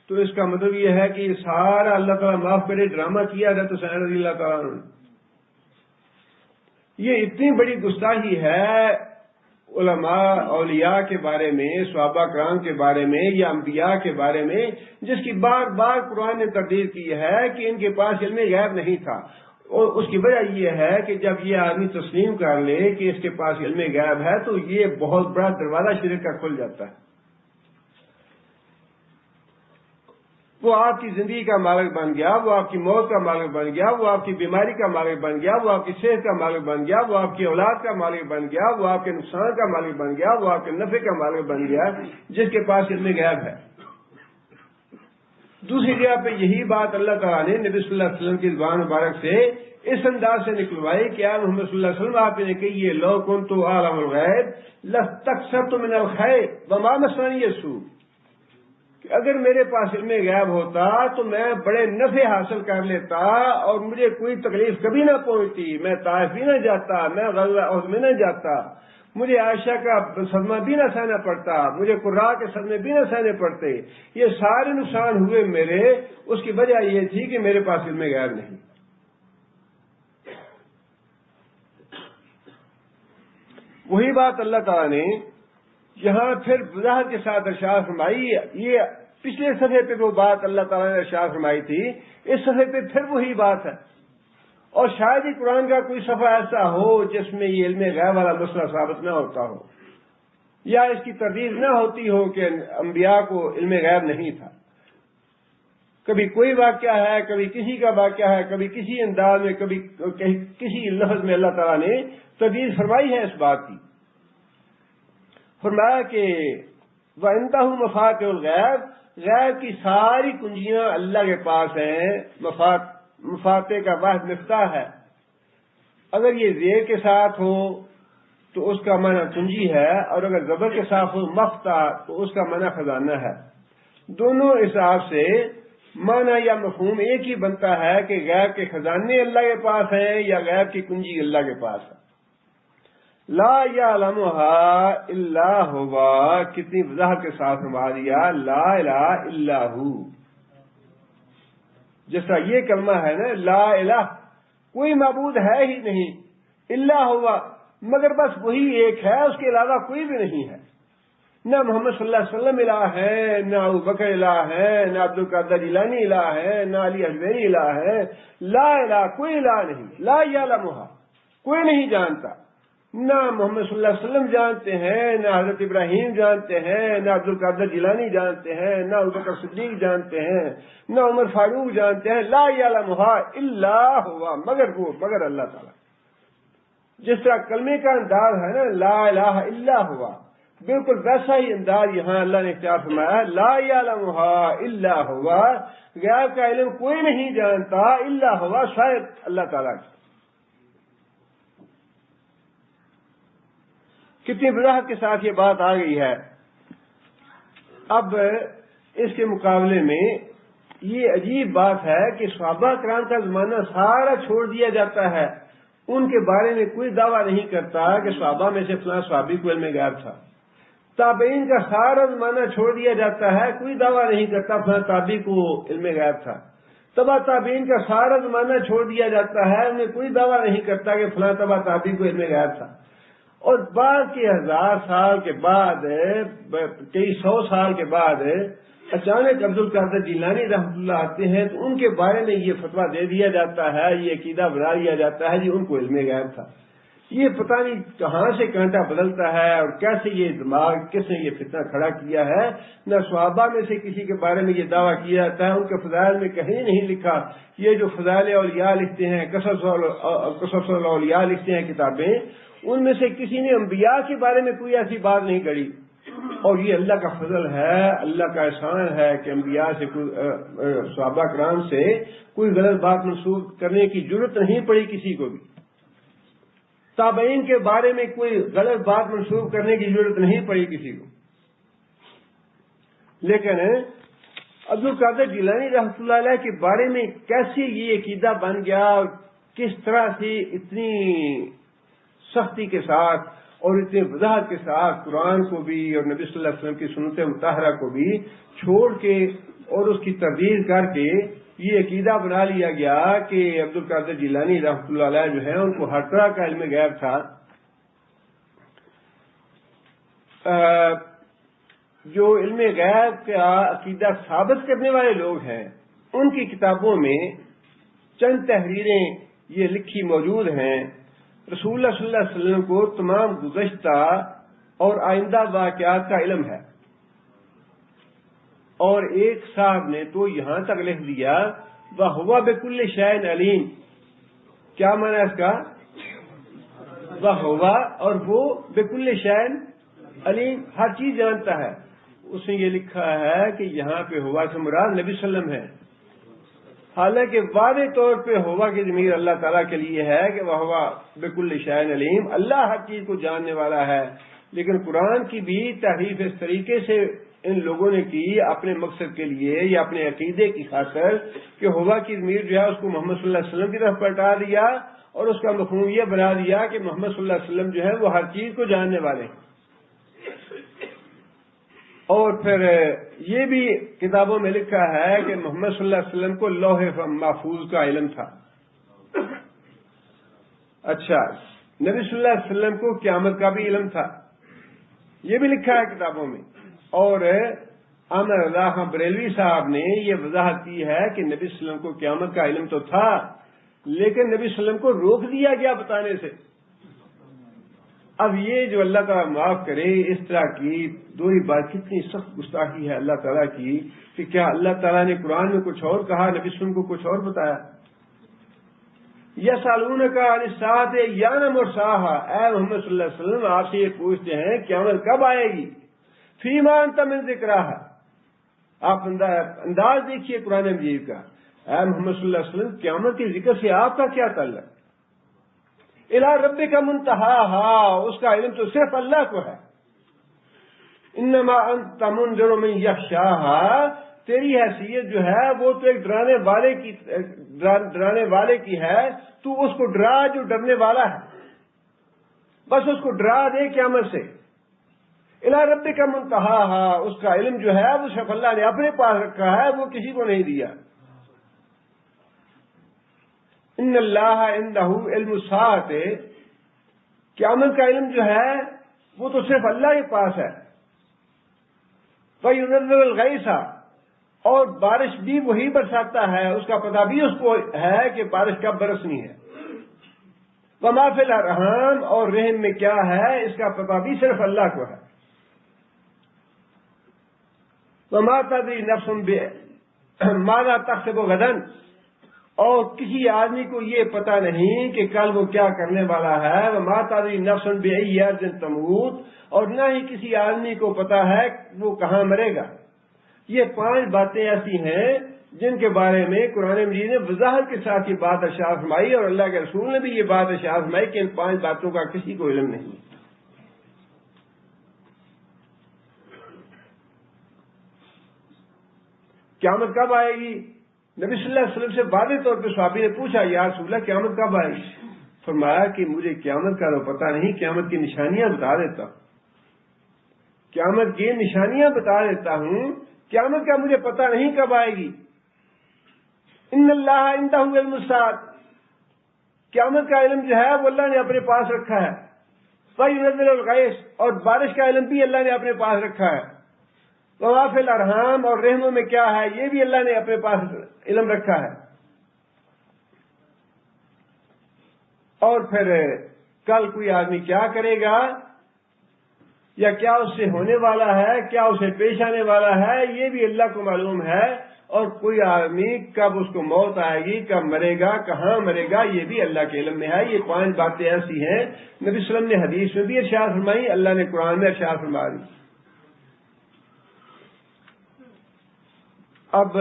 تو اس کا مطلب یہ ہے کہ یہ سارا اللہ تعالیٰ معاف کرے ڈرامہ کیا حضرت حسین رضی اللہ تعالیٰ عنہ نے۔ یہ اتنی بڑی گستاخی ہے علماء اولیاء کے بارے میں، صحابہ کرام کے بارے میں یا انبیاء کے بارے میں، جس کی بار بار قرآن نے تردید کی ہے کہ ان کے پاس علم غیب نہیں تھا۔ اور اس کی وجہ یہ ہے کہ جب یہ آدمی تسلیم کر لے کہ اس کے پاس علم غیب ہے تو یہ بہت بڑا دروازہ شرک کا کھل جاتا ہے۔ وہ آپ کی زندگی کا مالک بن گیا، وہ آپ کی موت کا مالک بن گیا، وہ آپ کی بیماری کا مالک بن گیا، وہ آپ کی صحت کا مالک بن گیا، وہ آپ کی اولاد کا مالک بن گیا، وہ آپ کے نقصان کا مالک بن گیا، وہ آپ کے نفع کا مالک بن گیا، جس کے پاس علم غیب ہے۔ دوسری جگہ پہ یہی بات اللہ تعالیٰ نے نبی صلی اللہ علیہ وسلم کی زبان مبارک سے اس انداز سے نکلوائی کہ آپ محمد صلی اللہ علیہ وسلم آپ نے کہیے لو کنت اعلم الغیب لاستکثرت من الخیر وما مسنی السوء، کہ اگر میرے پاس علم غیب ہوتا تو میں بڑے نفع حاصل کر لیتا اور مجھے کوئی تکلیف کبھی نہ پہنچتی، میں طائف بھی نہ جاتا، میں غزوہ احد میں نہ جاتا، مجھے عائشہ کا صدمہ بھی نہ سہنا پڑتا، مجھے قرا کے صدمے بھی نہ سہنے پڑتے، یہ سارے نقصان ہوئے میرے، اس کی وجہ یہ تھی کہ میرے پاس علم غیب نہیں۔ وہی بات اللہ تعالیٰ نے یہاں پھر وضاحت کے ساتھ ارشاد فرمائی۔ یہ پچھلے صفحے پہ وہ بات اللہ تعالیٰ نے ارشاد فرمائی تھی، اس صفحے پہ پھر وہی بات ہے، اور شاید ہی قرآن کا کوئی صفحہ ایسا ہو جس میں یہ علم غیب والا مسئلہ ثابت نہ ہوتا ہو یا اس کی تردید نہ ہوتی ہو کہ انبیاء کو علم غیب نہیں تھا۔ کبھی کوئی واقعہ ہے، کبھی کسی کا واقعہ ہے، کبھی کسی انداز میں، کبھی کسی لفظ میں اللہ تعالیٰ نے تردید فرمائی ہے اس بات کی۔ فرمایا کہ وَعِندَهُ مَفَاتِحُ الْغَیْبِ، غیب کی ساری کنجیاں اللہ کے پاس ہیں۔ مفاتح کا واحد مفتاح ہے۔ اگر یہ زیر کے ساتھ ہو تو اس کا معنی کنجی ہے، اور اگر زبر کے ساتھ ہو مفتاح تو اس کا معنی خزانہ ہے۔ دونوں حساب سے معنی یا مفہوم ایک ہی بنتا ہے کہ غیب کے خزانے اللہ کے پاس ہیں یا غیب کی کنجی اللہ کے پاس ہے۔ لا یعلمها الا هو، کتنی وضاحت کے ساتھ فرما دیا لا الہ الا ہو۔ جس طرح یہ کلمہ ہے نا، لا الہ، کوئی معبود ہے ہی نہیں، الا ہوا، مگر بس وہی ایک ہے، اس کے علاوہ کوئی بھی نہیں ہے۔ نہ محمد صلی اللہ علیہ وسلم الہ ہے، نہ ابوبکر الہ ہے، نہ عبد القادر جیلانی الہ ہے، نہ علی حجویری الہ ہے۔ لا الہ، کوئی الہ نہیں۔ لا یعلمها، کوئی نہیں جانتا۔ نہ محمد صلی اللہ علیہ وسلم جانتے ہیں، نہ حضرت ابراہیم جانتے ہیں، نہ عبد القادر جیلانی جانتے ہیں، نہ ابوبکر صدیق جانتے ہیں، نہ عمر فاروق جانتے ہیں۔ لا یعلمها الا ہوا، مگر اللہ تعالیٰ۔ جس طرح کلمے کا انداز ہے نا، لا الہ الا ہوا، بالکل ویسا ہی انداز یہاں اللہ نے اختیار فرمایا ہے۔ لا یعلمها الا ہوا، غیب کا علم کوئی نہیں جانتا الا ہوا، شاید اللہ تعالیٰ کی۔ کتنی وضاحت کے ساتھ یہ بات آ گئی ہے۔ اب اس کے مقابلے میں یہ عجیب بات ہے کہ صحابہ کرام کا زمانہ سارا چھوڑ دیا جاتا ہے، ان کے بارے میں کوئی دعویٰ نہیں کرتا کہ صحابہ میں سے فلاں صحابی کو علم غیب تھا۔ تابعین کا سارا زمانہ چھوڑ دیا جاتا ہے، کوئی دعویٰ نہیں کرتا فلاں تابعی کو علم غیب تھا۔ تبع تابعین کا سارا زمانہ چھوڑ دیا جاتا ہے، انہیں کوئی دعویٰ نہیں کرتا کہ فلاں تبع تابعین کو علم غیب تھا. اور بعد کے 1000 سال کے بعد، کئی 100 سال کے بعد اچانک عبد القادر جیلانی رحمۃ اللہ آتے ہیں تو ان کے بارے میں یہ فتویٰ دے دیا جاتا ہے، یہ عقیدہ بنا دیا جاتا ہے جی ان کو علم غیب تھا. یہ پتہ نہیں کہاں سے کانٹا بدلتا ہے اور کیسے یہ دماغ، کس نے یہ فتنہ کھڑا کیا ہے. نہ صحابہ میں سے کسی کے بارے میں یہ دعویٰ کیا جاتا ہے، ان کے فضائل میں کہیں نہیں لکھا. یہ جو فضائل اولیاء لکھتے ہیں، قصص الاولیاء لکھتے ہیں کتابیں، ان میں سے کسی نے انبیاء کے بارے میں کوئی ایسی بات نہیں کری. اور یہ اللہ کا فضل ہے، اللہ کا احسان ہے کہ انبیاء سے صحابہ کرام سے کوئی غلط بات منسوخ کرنے کی ضرورت نہیں پڑی کسی کو بھی. تابعین کے بارے میں کوئی غلط بات منسوخ کرنے کی ضرورت نہیں پڑی کسی کو. لیکن عبد القادر جیلانی رحمۃ اللہ علیہ کے بارے میں کیسے یہ عقیدہ بن گیا اور کس طرح سے اتنی سختی کے ساتھ اور اتنی وضاحت کے ساتھ قرآن کو بھی اور نبی صلی اللہ علیہ وسلم کی سنت مطہرہ کو بھی چھوڑ کے اور اس کی تردید کر کے یہ عقیدہ بنا لیا گیا کہ عبد القادر جیلانی رحمۃ اللہ علیہ جو ہیں ان کو ہر طرح کا علم غیب تھا. جو علم غیب کا عقیدہ ثابت کرنے والے لوگ ہیں ان کی کتابوں میں چند تحریریں یہ لکھی موجود ہیں. رسول اللہ صلی اللہ علیہ وسلم کو تمام گزشتہ اور آئندہ واقعات کا علم ہے. اور ایک صاحب نے تو یہاں تک لکھ دیا وَهُوَ بِكُلِّ شَيْءٍ عَلِيمٌ. کیا معنی ہے اس کا؟ وَهُوَ، اور وہ بِكُلِّ شَيْءٍ عَلِيمٌ، ہر چیز جانتا ہے. اس نے یہ لکھا ہے کہ یہاں پہ ہوا سے مراد نبی صلی اللہ علیہ وسلم ہے، حالانکہ واضح طور پہ ہوا کی ضمیر اللہ تعالیٰ کے لیے ہے کہ وَهُوَ بِكُلِّ شَيْءٍ عَلِيمٌ، اللہ ہر چیز کو جاننے والا ہے. لیکن قرآن کی بھی تحریف اس طریقے سے ان لوگوں نے کی اپنے مقصد کے لیے یا اپنے عقیدے کی خاطر کہ ہوا کی ضمیر جو ہے اس کو محمد صلی اللہ علیہ وسلم کی طرف پلٹا دیا اور اس کا مفہوم یہ بنا دیا کہ محمد صلی اللہ علیہ وسلم جو ہے وہ ہر چیز کو جاننے والے ہیں. اور پھر یہ بھی کتابوں میں لکھا ہے کہ محمد صلی اللہ علیہ وسلم کو لوح محفوظ کا علم تھا. اچھا، نبی صلی اللہ علیہ وسلم کو قیامت کا بھی علم تھا، یہ بھی لکھا ہے کتابوں میں. اور احمد رضا خان بریلوی صاحب نے یہ وضاحت کی ہے کہ نبی صلی اللہ علیہ وسلم کو قیامت کا علم تو تھا لیکن نبی صلی اللہ علیہ وسلم کو روک دیا گیا بتانے سے. اب یہ جو اللہ تعالیٰ معاف کرے اس طرح کی دوہری بات کتنی سخت گستاخی ہے اللہ تعالیٰ کی کہ کیا اللہ تعالیٰ نے قرآن میں کچھ اور کہا، نبی صلی اللہ علیہ وسلم کو کچھ اور بتایا. یسألونک عن الساعۃ ایان مرساہا، اے محمد صلی اللہ علیہ وسلم آپ سے یہ پوچھتے ہیں قیامت کب آئے گی. فیما انت من ذکرہا، آپ انداز دیکھیے قرآن مجید کا. اے محمد صلی اللہ علیہ وسلم قیامت کے ذکر سے آپ کا کیا تعلق؟ الی ربک منتہاہا، اس کا علم تو صرف اللہ کو ہے. انما انت منذر من یخشاہا، تیری حیثیت جو ہے وہ تو ایک ڈرانے والے کی ہے، تو اس کو ڈرا جو ڈرنے والا ہے، بس اس کو ڈرا دے قیامت سے. الی ربک منتہاہا، اس کا علم جو ہے وہ صرف اللہ نے اپنے پاس رکھا ہے، وہ کسی کو نہیں دیا. ان اللہ عندہ علم الساعۃ، قیامت کا علم جو ہے وہ تو صرف اللہ کے پاس ہے. وَيُنَزِّلُ الْغَيْثَ، اور بارش بھی وہی برساتا ہے، اس کا پتہ بھی اس کو ہے کہ بارش کب برسنی ہے. وَمَا فِي الْأَرْحَامِ، اور رحم میں کیا ہے اس کا پتہ بھی صرف اللہ کو ہے. وَمَا تَدْرِي نَفْسٌ مَاذَا تَكْسِبُ غَدًا، اور کسی آدمی کو یہ پتہ نہیں کہ کل وہ کیا کرنے والا ہے. وَمَا تَدْرِي نَفْسٌ بِأَيِّ أَرْضٍ تَمُوتُ، اور نہ ہی کسی آدمی کو پتہ ہے وہ کہاں مرے گا. یہ 5 باتیں ایسی ہیں جن کے بارے میں قرآن مجید نے وضاحت کے ساتھ یہ بات ارشاد فرمائی اور اللہ کے رسول نے بھی یہ بات ارشاد فرمائی کہ ان 5 باتوں کا کسی کو علم نہیں. قیامت کب آئے گی؟ نبی صلی اللہ علیہ وسلم سے واضح طور پہ صحابی نے پوچھا یا رسول اللہ قیامت کب آئے گی؟ فرمایا کہ مجھے قیامت کا تو پتہ نہیں، قیامت کی نشانیاں بتا دیتا ہوں، قیامت کی نشانیاں بتا دیتا ہوں، قیامت کا مجھے پتہ نہیں کب آئے گی. ان اللہ عندہ علم الساعۃ، قیامت کا علم جو ہے وہ اللہ نے اپنے پاس رکھا ہے. وَيُنَزِّلُ الْغَيْثَ، اور بارش کا علم بھی اللہ نے اپنے پاس رکھا ہے. وَمَا فِي الْأَرْحَامِ، اور رحموں میں کیا ہے یہ بھی اللہ نے اپنے پاس علم رکھا ہے. اور پھر کل کوئی آدمی کیا کرے گا یا کیا اس سے ہونے والا ہے، کیا اسے پیش آنے والا ہے، یہ بھی اللہ کو معلوم ہے. اور کوئی آدمی کب اس کو موت آئے گی، کب مرے گا، کہاں مرے گا، یہ بھی اللہ کے علم میں ہے. یہ 5 باتیں ایسی ہیں نبی صلی اللہ علیہ وسلم نے حدیث میں بھی ارشاد فرمائی، اللہ نے قرآن میں ارشاد فرما دی. اب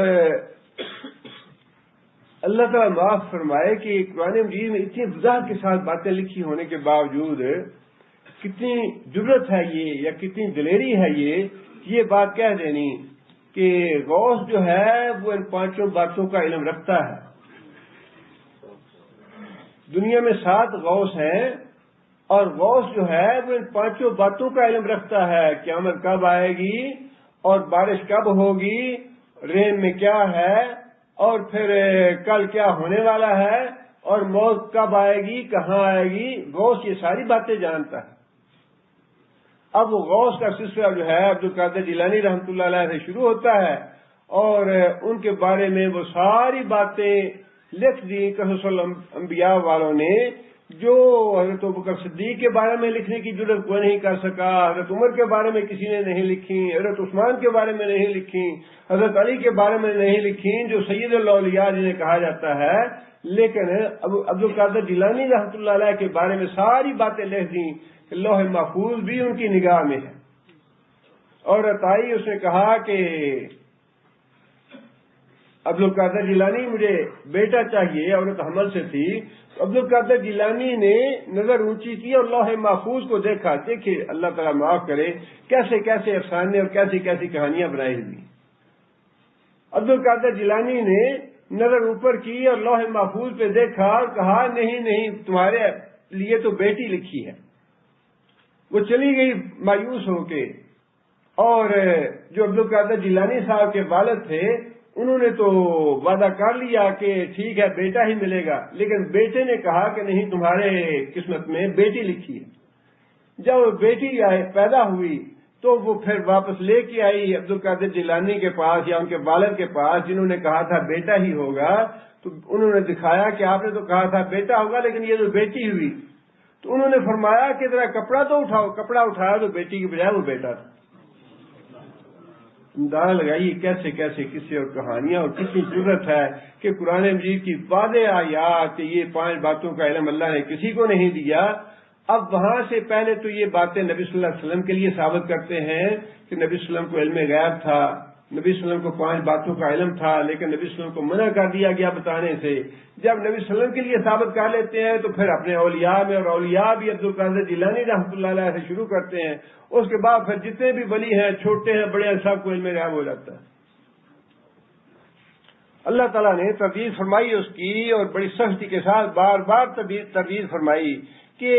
اللہ تعالیٰ معاف فرمائے کہ قرآن مجید میں اتنی وضاحت کے ساتھ باتیں لکھی ہونے کے باوجود کتنی جرت ہے یہ، یا کتنی دلیری ہے یہ بات کہہ دینی کہ غوث جو ہے وہ ان 5 باتوں کا علم رکھتا ہے. دنیا میں 7 غوث ہیں، اور غوث جو ہے وہ ان 5 باتوں کا علم رکھتا ہے. قیامت کب آئے گی، اور بارش کب ہوگی، رین میں کیا ہے، اور پھر کل کیا ہونے والا ہے، اور موت کب آئے گی، کہاں آئے گی. غوث یہ ساری باتیں جانتا ہے. اب وہ غوث کا سلسلہ جو ہے عبدالقادر جیلانی رحمۃ اللہ علیہ سے شروع ہوتا ہے، اور ان کے بارے میں وہ ساری باتیں لکھ دی قصص الانبیاء والوں نے، جو حضرت ابوبکر صدیق کے بارے میں لکھنے کی جرت کوئی نہیں کر سکا، حضرت عمر کے بارے میں کسی نے نہیں لکھی، حضرت عثمان کے بارے میں نہیں لکھی، حضرت علی کے بارے میں نہیں لکھی، جو سید الاولیاء جنہیں کہا جاتا ہے. لیکن عبدالقادر جیلانی رحمۃ اللہ علیہ کے بارے میں ساری باتیں لکھ دیں. لوح محفوظ بھی ان کی نگاہ میں ہے. اور عطائی اس نے کہا کہ عبدالقادر جیلانی مجھے بیٹا چاہیے، عورت حمل سے تھی. عبدالقادر جیلانی نے نظر اونچی کی اور لوح محفوظ کو دیکھا. دیکھیے اللہ تعالیٰ معاف کرے کیسے کیسے افسانے اور کیسی کیسی کہانیاں بنائی ہوئی. عبدالقادر جیلانی نے نظر اوپر کی اور لوح محفوظ پہ دیکھا اور کہا نہیں نہیں تمہارے لیے تو بیٹی لکھی ہے. وہ چلی گئی مایوس ہو کے. اور جو عبدالقادر جیلانی صاحب کے والد تھے انہوں نے تو وعدہ کر لیا کہ ٹھیک ہے بیٹا ہی ملے گا، لیکن بیٹے نے کہا کہ نہیں تمہارے قسمت میں بیٹی لکھی ہے. جب بیٹی پیدا ہوئی تو وہ پھر واپس لے کے آئی عبدالقادر جیلانی کے پاس یا ان کے والد کے پاس جنہوں نے کہا تھا بیٹا ہی ہوگا. تو انہوں نے دکھایا کہ آپ نے تو کہا تھا بیٹا ہوگا لیکن یہ تو بیٹی ہوئی. تو انہوں نے فرمایا کہ ذرا کپڑا تو اٹھاؤ. کپڑا اٹھایا تو بیٹی کی بجائے وہ بیٹا تھا. اندازہ لگائیے کیسے کیسے قصے اور کہانیاں، اور کتنی ضرورت ہے کہ قرآن مجید کی واضح آیات کہ یہ 5 باتوں کا علم اللہ نے کسی کو نہیں دیا. اب وہاں سے پہلے تو یہ باتیں نبی صلی اللہ علیہ وسلم کے لیے ثابت کرتے ہیں کہ نبی صلی اللہ علیہ وسلم کو علم غیب تھا، نبی صلی اللہ علیہ وسلم کو 5 باتوں کا علم تھا، لیکن نبی صلی اللہ علیہ وسلم کو منع کر دیا گیا بتانے سے. جب نبی صلی اللہ علیہ وسلم کے لیے ثابت کر لیتے ہیں تو پھر اپنے اولیاء میں، اور اولیاء بھی عبدالقادر جیلانی رحمۃ اللہ علیہ سے شروع کرتے ہیں. اس کے بعد پھر جتنے بھی ولی ہیں، چھوٹے ہیں بڑے ہیں، سب کو علم غیب ہو جاتا ہے. اللہ تعالیٰ نے تردید فرمائی اس کی، اور بڑی سختی کے ساتھ بار بار تردید فرمائی کہ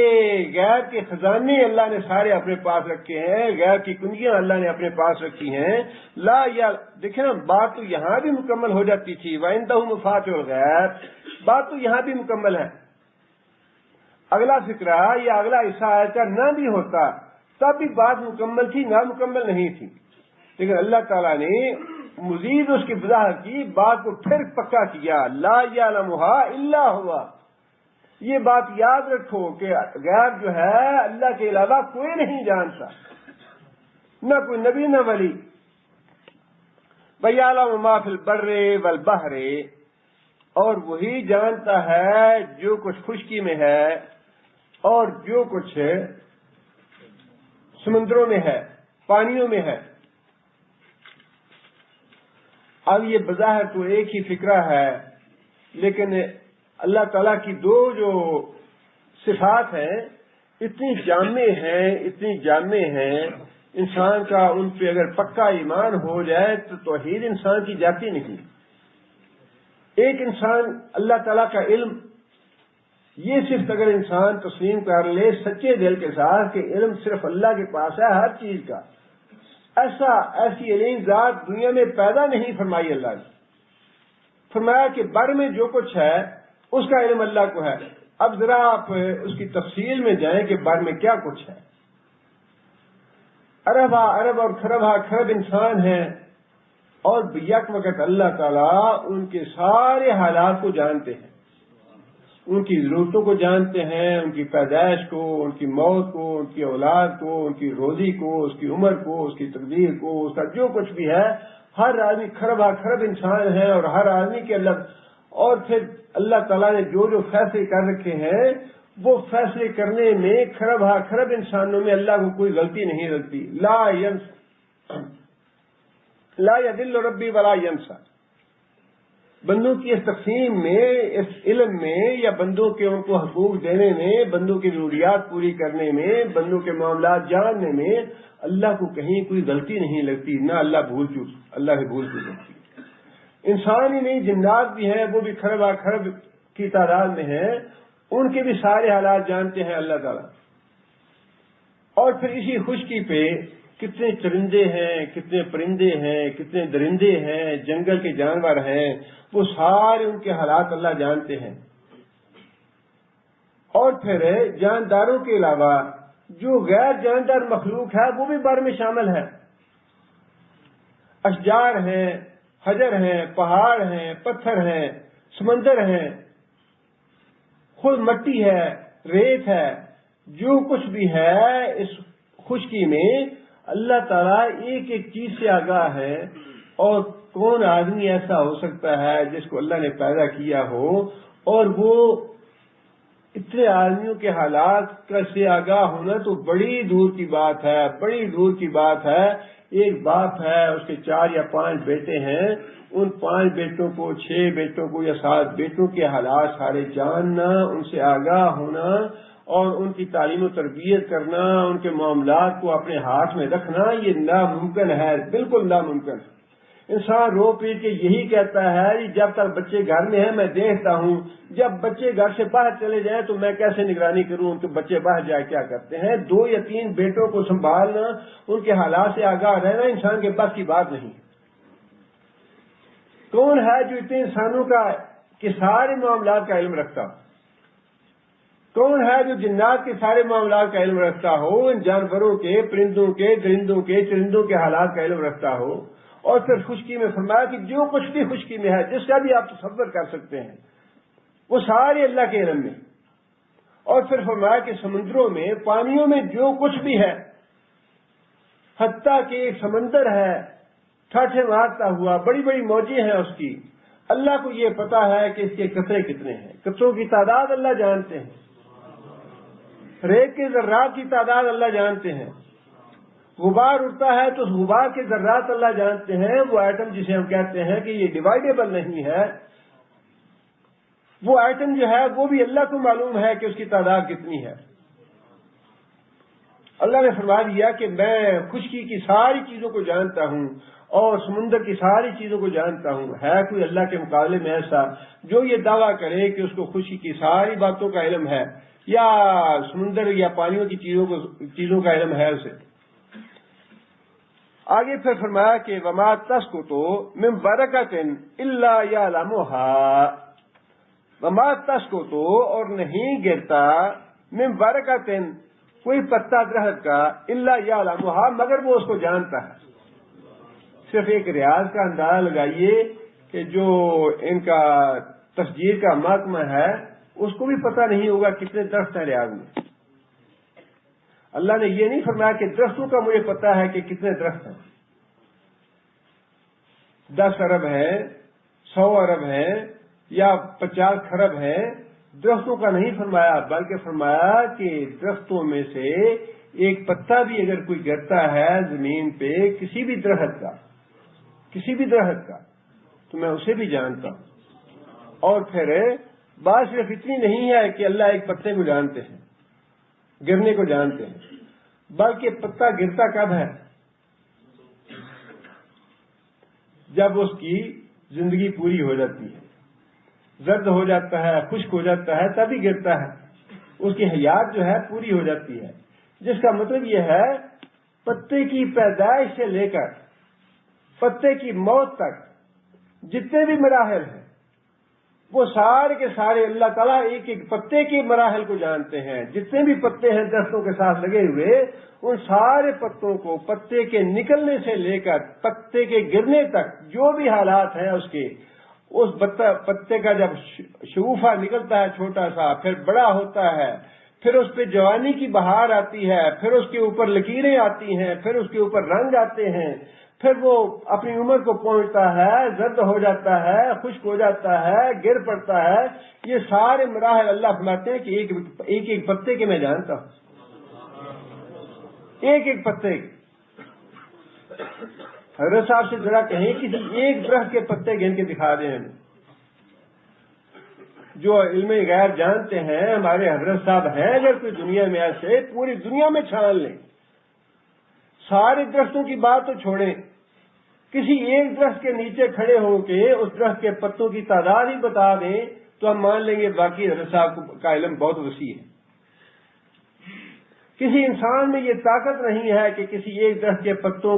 غیب کے خزانے اللہ نے سارے اپنے پاس رکھے ہیں، غیب کی کنجیاں اللہ نے اپنے پاس رکھی ہیں. لا یا دیکھیں نا، بات تو یہاں بھی مکمل ہو جاتی تھی. وَعِندَهُ مَفَاتِحُ الْغَیْبِ، بات تو یہاں بھی مکمل ہے. اگلا فقرہ یا اگلا حصہ آیت کا نہ بھی ہوتا تب بھی بات مکمل تھی، نہ مکمل نہیں تھی. لیکن اللہ تعالیٰ نے مزید اس کی وضاحت کی، بات کو پھر پکا کیا. لا یعلمها الا هو، یہ بات یاد رکھو کہ غیب جو ہے اللہ کے علاوہ کوئی نہیں جانتا، نہ کوئی نبی نہ ولی. وَيَعْلَمُ مَا فِي الْبَرِّ وَالْبَحْرِ، اور وہی جانتا ہے جو کچھ خشکی میں ہے اور جو کچھ سمندروں میں ہے، پانیوں میں ہے. اب یہ بظاہر تو ایک ہی فکرہ ہے، لیکن اللہ تعالیٰ کی 2 جو صفات ہیں اتنی جامع ہیں، اتنی جامع ہیں، انسان کا ان پہ اگر پکا ایمان ہو جائے تو توحید انسان کی جاتی نہیں. ایک انسان اللہ تعالیٰ کا علم یہ صرف اگر انسان تسلیم کر لے سچے دل کے ساتھ کہ علم صرف اللہ کے پاس ہے ہر چیز کا، ایسی علیم ذات دنیا میں پیدا نہیں فرمائی اللہ نے. فرمایا کہ بر میں جو کچھ ہے اس کا علم اللہ کو ہے. اب ذرا آپ اس کی تفصیل میں جائیں کہ بر میں کیا کچھ ہے. اربا ارب اور خربا خرب انسان ہیں اور یک وقت اللہ تعالیٰ ان کے سارے حالات کو جانتے ہیں، ان کی ضرورتوں کو جانتے ہیں، ان کی پیدائش کو، ان کی موت کو، ان کی اولاد کو، ان کی روزی کو، اس کی عمر کو، اس کی تقدیر کو، اس کا جو کچھ بھی ہے. ہر آدمی خربا خرب انسان ہے اور ہر آدمی کے اللہ. اور پھر اللہ تعالیٰ نے جو جو فیصلے کر رکھے ہیں وہ فیصلے کرنے میں خرب انسانوں میں اللہ کو کوئی غلطی نہیں لگتی. لا یضل ربی ولا ینسا. بندوں کی اس تقسیم میں، اس علم میں، یا بندوں کے ان کو حقوق دینے میں، بندوں کی ضروریات پوری کرنے میں، بندوں کے معاملات جاننے میں اللہ کو کہیں کوئی غلطی نہیں لگتی. نہ اللہ سے بھول چوک لگتی. انسان ہی نہیں، جنات بھی ہیں، وہ بھی خرب کی تعداد میں ہیں، ان کے بھی سارے حالات جانتے ہیں اللہ تعالیٰ. اور پھر اسی خشکی پہ کتنے چرندے ہیں، کتنے پرندے ہیں، کتنے درندے ہیں، جنگل کے جانور ہیں، وہ سارے ان کے حالات اللہ جانتے ہیں. اور پھر جانداروں کے علاوہ جو غیر جاندار مخلوق ہے وہ بھی بر میں شامل ہے. اشجار ہیں، حجر ہیں، پہاڑ ہیں، پتھر ہیں، سمندر ہیں، خود مٹی ہے، ریت ہے، جو کچھ بھی ہے اس خشکی میں اللہ تعالیٰ ایک ایک چیز سے آگاہ ہے. اور کون آدمی ایسا ہو سکتا ہے جس کو اللہ نے پیدا کیا ہو اور وہ اتنے آدمیوں کے حالات سے آگاہ ہونا تو بڑی دور کی بات ہے، بڑی دور کی بات ہے. ایک باپ ہے، اس کے 4 یا 5 بیٹے ہیں، ان 5 بیٹوں کو، 6 بیٹوں کو یا 7 بیٹوں کے حالات سارے جاننا، ان سے آگاہ ہونا اور ان کی تعلیم و تربیت کرنا، ان کے معاملات کو اپنے ہاتھ میں رکھنا، یہ ناممکن ہے، بالکل ناممکن ہے. انسان رو پیٹ کے یہی کہتا ہے جب تک بچے گھر میں ہیں میں دیکھتا ہوں، جب بچے گھر سے باہر چلے جائیں تو میں کیسے نگرانی کروں ان کے بچے باہر جائے کیا کرتے ہیں. 2 یا 3 بیٹوں کو سنبھالنا، ان کے حالات سے آگاہ رہنا انسان کے بس کی بات نہیں. کون ہے جو اتنے انسانوں کا کے سارے معاملات کا علم رکھتا ہو؟ کون ہے جو جنات کے سارے معاملات کا علم رکھتا ہو، ان جانوروں کے، پرندوں کے، درندوں کے، چرندوں کے حالات کا علم رکھتا ہو؟ اور پھر خشکی میں فرمایا کہ جو کچھ بھی خشکی میں ہے، جس کا بھی آپ تصور کر سکتے ہیں، وہ سارے اللہ کے علم میں. اور پھر فرمایا کہ سمندروں میں، پانیوں میں جو کچھ بھی ہے، حتیٰ کہ ایک سمندر ہے ٹھاٹھے مارتا ہوا، بڑی بڑی موجیں ہیں اس کی، اللہ کو یہ پتا ہے کہ اس کے قطرے کتنے ہیں، قطروں کی تعداد اللہ جانتے ہیں، ریت کے ذرات کی تعداد اللہ جانتے ہیں. غبار اڑتا ہے تو اس غبار کے ذرات اللہ جانتے ہیں. وہ ایٹم جسے ہم کہتے ہیں کہ یہ ڈیوائڈیبل نہیں ہے، وہ ایٹم جو ہے وہ بھی اللہ کو معلوم ہے کہ اس کی تعداد کتنی ہے. اللہ نے فرما دیا کہ میں خشکی کی ساری چیزوں کو جانتا ہوں اور سمندر کی ساری چیزوں کو جانتا ہوں. ہے کوئی اللہ کے مقابلے میں ایسا جو یہ دعویٰ کرے کہ اس کو خشکی کی ساری باتوں کا علم ہے، یا سمندر یا پانیوں کی چیزوں کا علم ہے اسے؟ آگے پھر فرمایا کہ وما تسقط من برکۃ الا یعلمها. وما تسقط، اور نہیں گرتا، من برکۃ، کوئی پتا درخت کا، الا یعلمها، مگر وہ اس کو جانتا ہے. صرف ایک ریاض کا اندازہ لگائیے کہ جو ان کا تشجیر کا محکمہ ہے اس کو بھی پتہ نہیں ہوگا کتنے درخت ہیں ریاض میں. اللہ نے یہ نہیں فرمایا کہ درختوں کا مجھے پتا ہے کہ کتنے درخت ہیں، 10 ارب ہیں، 100 ارب ہیں، یا 50 خرب ہیں. درختوں کا نہیں فرمایا، بلکہ فرمایا کہ درختوں میں سے ایک پتا بھی اگر کوئی گرتا ہے زمین پہ کسی بھی درخت کا تو میں اسے بھی جانتا ہوں. اور پھر بات صرف اتنی نہیں ہے کہ اللہ ایک پتے کو جانتے ہیں، گرنے کو جانتے ہیں، بلکہ پتا گرتا کب ہے؟ جب اس کی زندگی پوری ہو جاتی ہے، زرد ہو جاتا ہے، خشک ہو جاتا ہے، تبھی گرتا ہے. اس کی حیات جو ہے پوری ہو جاتی ہے، جس کا مطلب یہ ہے پتے کی پیدائش سے لے کر پتے کی موت تک جتنے بھی مراحل ہیں وہ سارے کے سارے اللہ تعالیٰ ایک ایک پتے کے مراحل کو جانتے ہیں. جتنے بھی پتے ہیں درختوں کے ساتھ لگے ہوئے، ان سارے پتوں کو پتے کے نکلنے سے لے کر پتے کے گرنے تک جو بھی حالات ہیں اس پتے کا جب شگوفہ نکلتا ہے چھوٹا سا، پھر بڑا ہوتا ہے، پھر اس پہ جوانی کی بہار آتی ہے، پھر اس کے اوپر لکیریں آتی ہیں، پھر اس کے اوپر رنگ آتے ہیں، پھر وہ اپنی عمر کو پہنچتا ہے، زرد ہو جاتا ہے، خشک ہو جاتا ہے، گر پڑتا ہے. یہ سارے مراحل اللہ فرماتے ہیں کہ ایک ایک پتے کے میں جانتا ہوں. ایک ایک پتے کے. حضرت صاحب سے ذرا کہیں کسی ایک درخت کے پتے گن کے دکھا دیں ہمیں. جو علم غیب جانتے ہیں ہمارے حضرت صاحب ہیں، اگر کوئی دنیا میں ایسے پوری دنیا میں چھان لیں، سارے درختوں کی بات تو چھوڑیں، کسی ایک درخت کے نیچے کھڑے ہو کے اس درخت کے پتوں کی تعداد ہی بتا دیں تو ہم مان لیں گے باقی حضرت صاحب کا علم بہت وسیع ہے. کسی انسان میں یہ طاقت نہیں ہے کہ کسی ایک درخت کے پتوں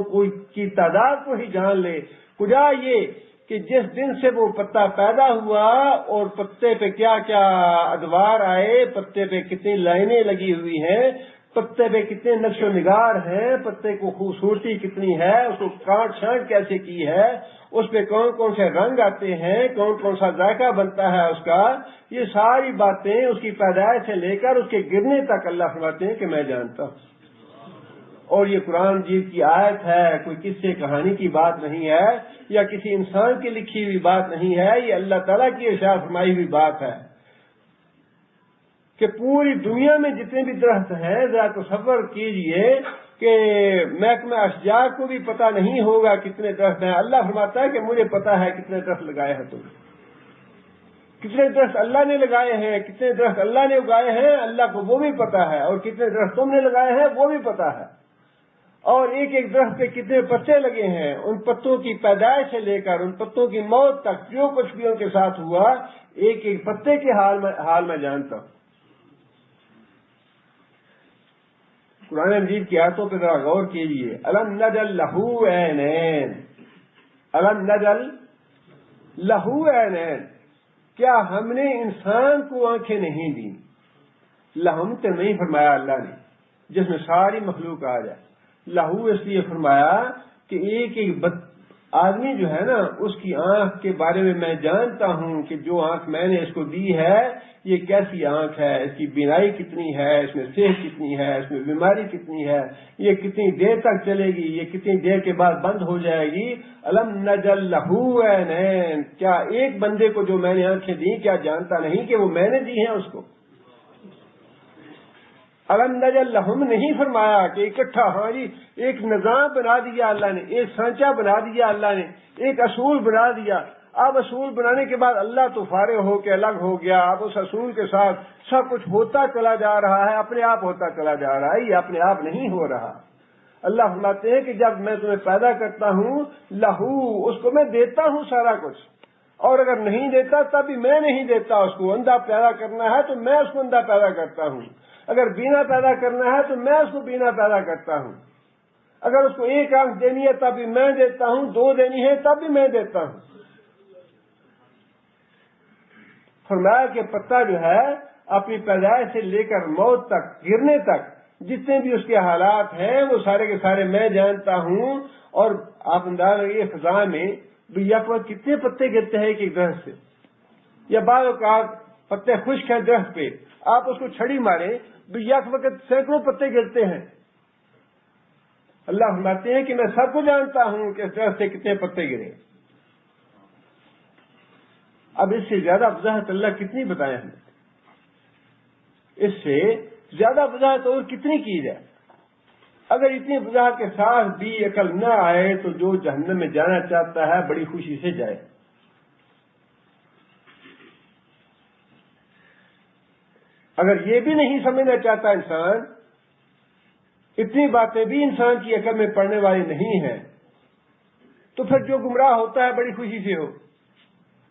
کی تعداد کو ہی جان لے. کجا یہ کہ جس دن سے وہ پتا پیدا ہوا اور پتے پہ کیا کیا ادوار آئے، پتے پہ کتنی لائنیں لگی ہوئی ہیں، پتے پہ کتنے نقش و نگار ہیں، پتے کو خوبصورتی کتنی ہے، اس کو کاٹ چھانٹ کیسے کی ہے، اس پہ کون کون سے رنگ آتے ہیں، کون کون سا ذائقہ بنتا ہے اس کا، یہ ساری باتیں اس کی پیدائش سے لے کر اس کے گرنے تک اللہ فرماتے ہیں کہ میں جانتا ہوں. اور یہ قرآن مجید کی آیت ہے، کوئی قصے کہانی کی بات نہیں ہے یا کسی انسان کی لکھی ہوئی بات نہیں ہے، یہ اللہ تعالیٰ کی ارشاد فرمائی ہوئی بات ہے کہ پوری دنیا میں جتنے بھی درخت ہیں، ذرا تصور کیجئے کہ محکمہ اشجار کو بھی پتہ نہیں ہوگا کتنے درخت ہیں. اللہ فرماتا ہے کہ مجھے پتہ ہے کتنے درخت لگائے ہیں تم، کتنے درخت اللہ نے لگائے ہیں، کتنے درخت اللہ نے اگائے ہیں، اللہ کو وہ بھی پتہ ہے، اور کتنے درخت تم نے لگائے ہیں وہ بھی پتہ ہے. اور ایک ایک درخت پہ کتنے پتے لگے ہیں، ان پتوں کی پیدائش سے لے کر ان پتوں کی موت تک جو کچھ بھی ان کے ساتھ ہوا، ایک ایک پتے کے حال میں جانتا ہوں. قرآن مجید کی آیتوں پہ ذرا غور کیجیے. الم نجعل لہ عینین، الم نجعل لہ عینین، کیا ہم نے انسان کو آنکھیں نہیں دی؟ لہم تو نہیں فرمایا اللہ نے جس میں ساری مخلوق آ جائے. لہو اس لیے فرمایا کہ ایک ایک آدمی جو ہے نا، اس کی آنکھ کے بارے میں میں جانتا ہوں کہ جو آنکھ میں نے اس کو دی ہے یہ کیسی آنکھ ہے، اس کی بینائی کتنی ہے، اس میں صحت کتنی ہے، اس میں بیماری کتنی ہے، یہ کتنی دیر تک چلے گی، یہ کتنی دیر کے بعد بند ہو جائے گی. الم نجعل لہ عینین، کیا ایک بندے کو جو میں نے آنکھیں دی کیا جانتا نہیں کہ وہ میں نے دی ہیں اس کو؟ الم نجعل لہم نہیں فرمایا کہ اکٹھا، ہاں جی ایک نظام بنا دیا اللہ نے، ایک سانچہ بنا دیا اللہ نے، ایک اصول بنا دیا. اب اصول بنانے کے بعد اللہ تو فارغ ہو کے الگ ہو گیا، اب اس اصول کے ساتھ سب کچھ ہوتا چلا جا رہا ہے، اپنے آپ ہوتا چلا جا رہا ہے. یہ اپنے آپ نہیں ہو رہا. اللہ فرماتے ہیں کہ جب میں تمہیں پیدا کرتا ہوں لہو، اس کو میں دیتا ہوں سارا کچھ، اور اگر نہیں دیتا تب بھی میں نہیں دیتا. اس کو اندھا پیدا کرنا ہے تو میں اس کو اندھا پیدا کرتا ہوں، اگر بینا پیدا کرنا ہے تو میں اس کو بینا پیدا کرتا ہوں، اگر اس کو ایک آنکھ دینی ہے تب بھی میں دیتا ہوں، دو دینی ہے تب بھی میں دیتا ہوں. فرمایا کہ پتا جو ہے اپنی پیدائش سے لے کر موت تک، گرنے تک جتنے بھی اس کے حالات ہیں وہ سارے کے سارے میں جانتا ہوں. اور آپ انداز لگیے فضا میں یک وقت کتنے پتے گرتے ہیں ایک درخت سے، یا بعض اوقات پتے خشک ہیں درخت پہ، آپ اس کو چھڑی ماریں یک وقت سینکڑوں پتے گرتے ہیں. اللہ فرماتے ہیں کہ میں سب کو جانتا ہوں کہ اس درخت سے کتنے پتے گرے. اب اس سے زیادہ وضاحت اللہ کتنی بتائیں ہمیں، اس سے زیادہ وضاحت اور کتنی کی جائے. اگر اتنی وضاحت کے ساتھ بھی عقل نہ آئے تو جو جہنم میں جانا چاہتا ہے بڑی خوشی سے جائے. اگر یہ بھی نہیں سمجھنا چاہتا انسان، اتنی باتیں بھی انسان کی عقل میں پڑنے والی نہیں ہیں، تو پھر جو گمراہ ہوتا ہے بڑی خوشی سے ہو.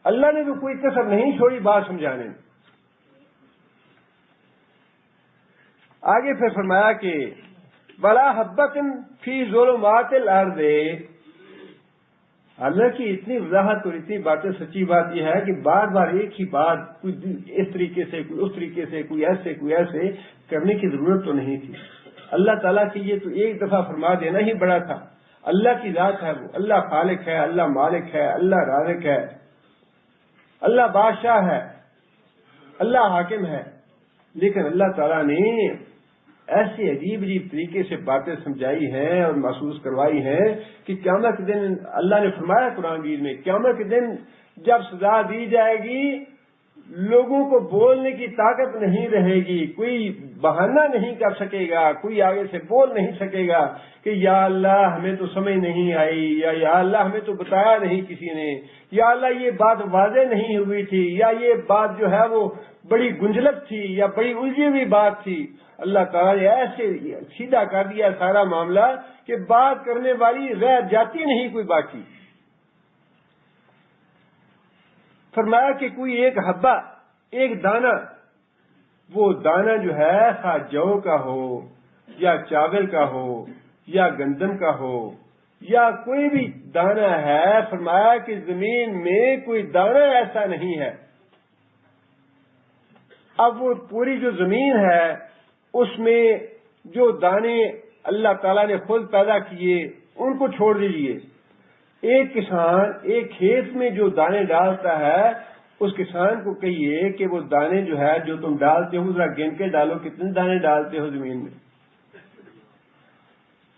اللہ نے تو کوئی کسر نہیں چھوڑی بات سمجھانے میں. آگے پھر فرمایا کہ وَلَا حَبَّةٍ فِي ظُلُمَاتِ الْأَرْضِ، اللہ کی اتنی وضاحت اور اتنی باتیں، سچی بات یہ ہے کہ بار بار ایک ہی بات کوئی اس طریقے سے، کوئی اس طریقے سے، کوئی ایسے کرنے کی ضرورت تو نہیں تھی۔ اللہ تعالیٰ کی یہ تو ایک دفعہ فرما دینا ہی بڑا تھا۔ اللہ کی ذات ہے وہ، اللہ خالق ہے، اللہ مالک ہے، اللہ رازق ہے، اللہ بادشاہ ہے، اللہ حاکم ہے، لیکن اللہ تعالیٰ نے ایسے عجیب طریقے سے باتیں سمجھائی ہیں اور محسوس کروائی ہیں کہ قیامت کے دن اللہ نے فرمایا قرآن مجید میں، قیامت کے دن جب سزا دی جائے گی لوگوں کو بولنے کی طاقت نہیں رہے گی، کوئی بہانہ نہیں کر سکے گا، کوئی آگے سے بول نہیں سکے گا کہ یا اللہ ہمیں تو سمجھ نہیں آئی، یا اللہ ہمیں تو بتایا نہیں کسی نے، یا اللہ یہ بات واضح نہیں ہوئی تھی، یا یہ بات جو ہے وہ بڑی گنجلک تھی یا بڑی الجھی ہوئی بات تھی۔ اللہ تعالیٰ نے ایسے سیدھا کر دیا سارا معاملہ کہ بات کرنے والی رہ جاتی نہیں کوئی باقی۔ فرمایا کہ کوئی ایک حبہ، ایک دانہ، وہ دانہ جو ہے خواہ جو کا ہو یا چاول کا ہو یا گندم کا ہو یا کوئی بھی دانہ ہے، فرمایا کہ زمین میں کوئی دانہ ایسا نہیں ہے۔ اب وہ پوری جو زمین ہے اس میں جو دانے اللہ تعالیٰ نے خود پیدا کیے ان کو چھوڑ دیجئے۔ ایک کسان ایک کھیت میں جو دانے ڈالتا ہے اس کسان کو کہیے کہ وہ دانے جو ہے جو تم ڈالتے ہو ذرا گن کے ڈالو، کتنے دانے ڈالتے ہو زمین میں؟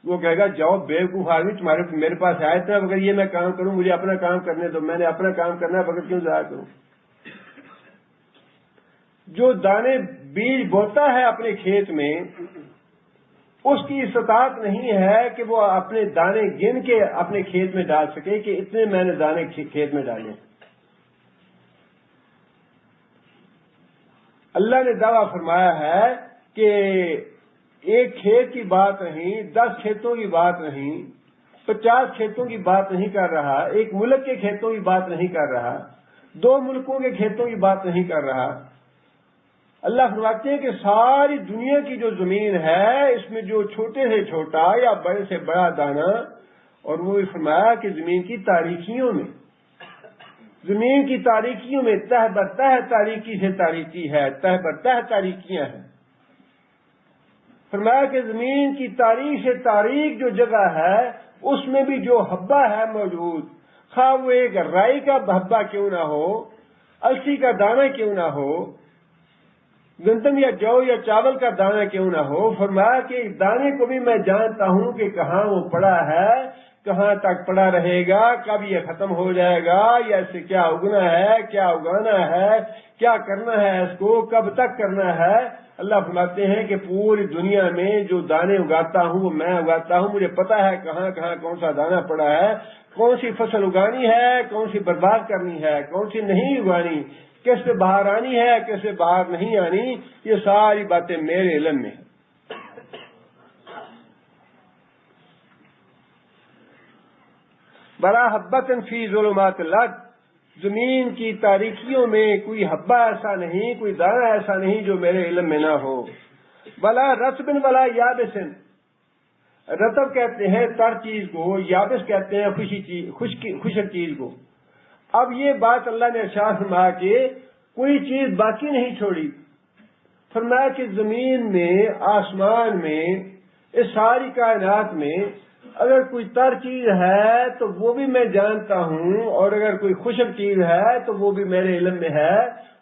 وہ کہے گا جاؤ بیوقوف آدمی، میرے پاس آئے تھے، اگر یہ میں کام کروں مجھے اپنا کام کرنے دو، میں نے اپنا کام کرنا ہے، بغیر کیوں ضائع کروں؟ جو دانے بیج بوتا ہے اپنے کھیت میں اس کی استطاعت نہیں ہے کہ وہ اپنے دانے گن کے اپنے کھیت میں ڈال سکے کہ اتنے میں نے دانے کھیت میں ڈالے۔ اللہ نے دعویٰ فرمایا ہے کہ ایک کھیت کی بات نہیں، 10 کھیتوں کی بات نہیں، 50 کھیتوں کی بات نہیں کر رہا، ایک ملک کے کھیتوں کی بات نہیں کر رہا، 2 ملکوں کے کھیتوں کی بات نہیں کر رہا۔ اللہ فرماتے ہیں کہ ساری دنیا کی جو زمین ہے اس میں جو چھوٹے سے چھوٹا یا بڑے سے بڑا دانہ، اور وہ بھی فرمایا کہ زمین کی تاریکیوں میں، زمین کی تاریکیوں میں تہ بتہ تاریکی سے تاریکی ہے، تہ بتہ تاریکیاں ہیں۔ فرمایا کہ زمین کی تاریخ سے تاریک جو جگہ ہے اس میں بھی جو حبہ ہے موجود، خواہ وہ ایک رائی کا حبہ کیوں نہ ہو، السی کا دانہ کیوں نہ ہو، گندم یا جو یا چاول کا دانہ کیوں نہ ہو، فرمایا کہ اس دانے کو بھی میں جانتا ہوں کہ کہاں وہ پڑا ہے، کہاں تک پڑا رہے گا، کب یہ ختم ہو جائے گا، یا اس سے کیا اگنا ہے، کیا اگانا ہے، کیا کرنا ہے، اس کو کب تک کرنا ہے۔ اللہ فرماتے ہیں کہ پوری دنیا میں جو دانے اگاتا ہوں وہ میں اگاتا ہوں، مجھے پتا ہے کہاں کہاں کون سا دانہ پڑا ہے، کون سی فصل اگانی ہے، کون سی برباد کرنی ہے، کون سی نہیں اگانی، کس سے باہر آنی ہے، کس سے باہر نہیں آنی، یہ ساری باتیں میرے علم میں ہیں۔ بڑا حبۃ فی ظلمات الارض، زمین کی تاریکیوں میں کوئی حبہ ایسا نہیں، کوئی دانہ ایسا نہیں جو میرے علم میں نہ ہو۔ ولا رطب ولا یابس، رطب کہتے ہیں تر چیز کو، یابس کہتے ہیں خشک چیز کو۔ اب یہ بات اللہ نے ارشاد فرمایا کہ کوئی چیز باقی نہیں چھوڑی۔ فرمایا کہ زمین میں، آسمان میں، اس ساری کائنات میں اگر کوئی تر چیز ہے تو وہ بھی میں جانتا ہوں، اور اگر کوئی خشک چیز ہے تو وہ بھی میرے علم میں ہے۔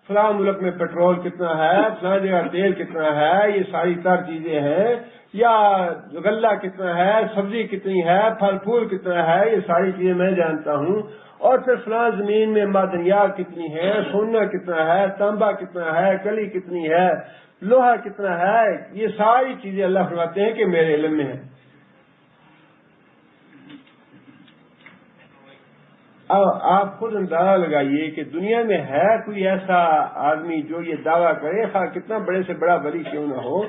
فلاں ملک میں پیٹرول کتنا ہے، فلاں جگہ تیل کتنا ہے، یہ ساری تر چیزیں ہیں، یا غلہ کتنا ہے، سبزی کتنی ہے، پھل پھول کتنا ہے، یہ ساری چیزیں میں جانتا ہوں۔ اور پھر فلاں زمین میں معدنیات کتنی ہے، سونا کتنا ہے، تانبا کتنا ہے، کلی کتنی ہے، لوہا کتنا ہے، یہ ساری چیزیں اللہ فرماتے ہیں کہ میرے علم میں ہیں۔ اب آپ خود اندازہ لگائیے کہ دنیا میں ہے کوئی ایسا آدمی جو یہ دعویٰ کرے، خواہ کتنا بڑے سے بڑا ولی کیوں نہ ہو،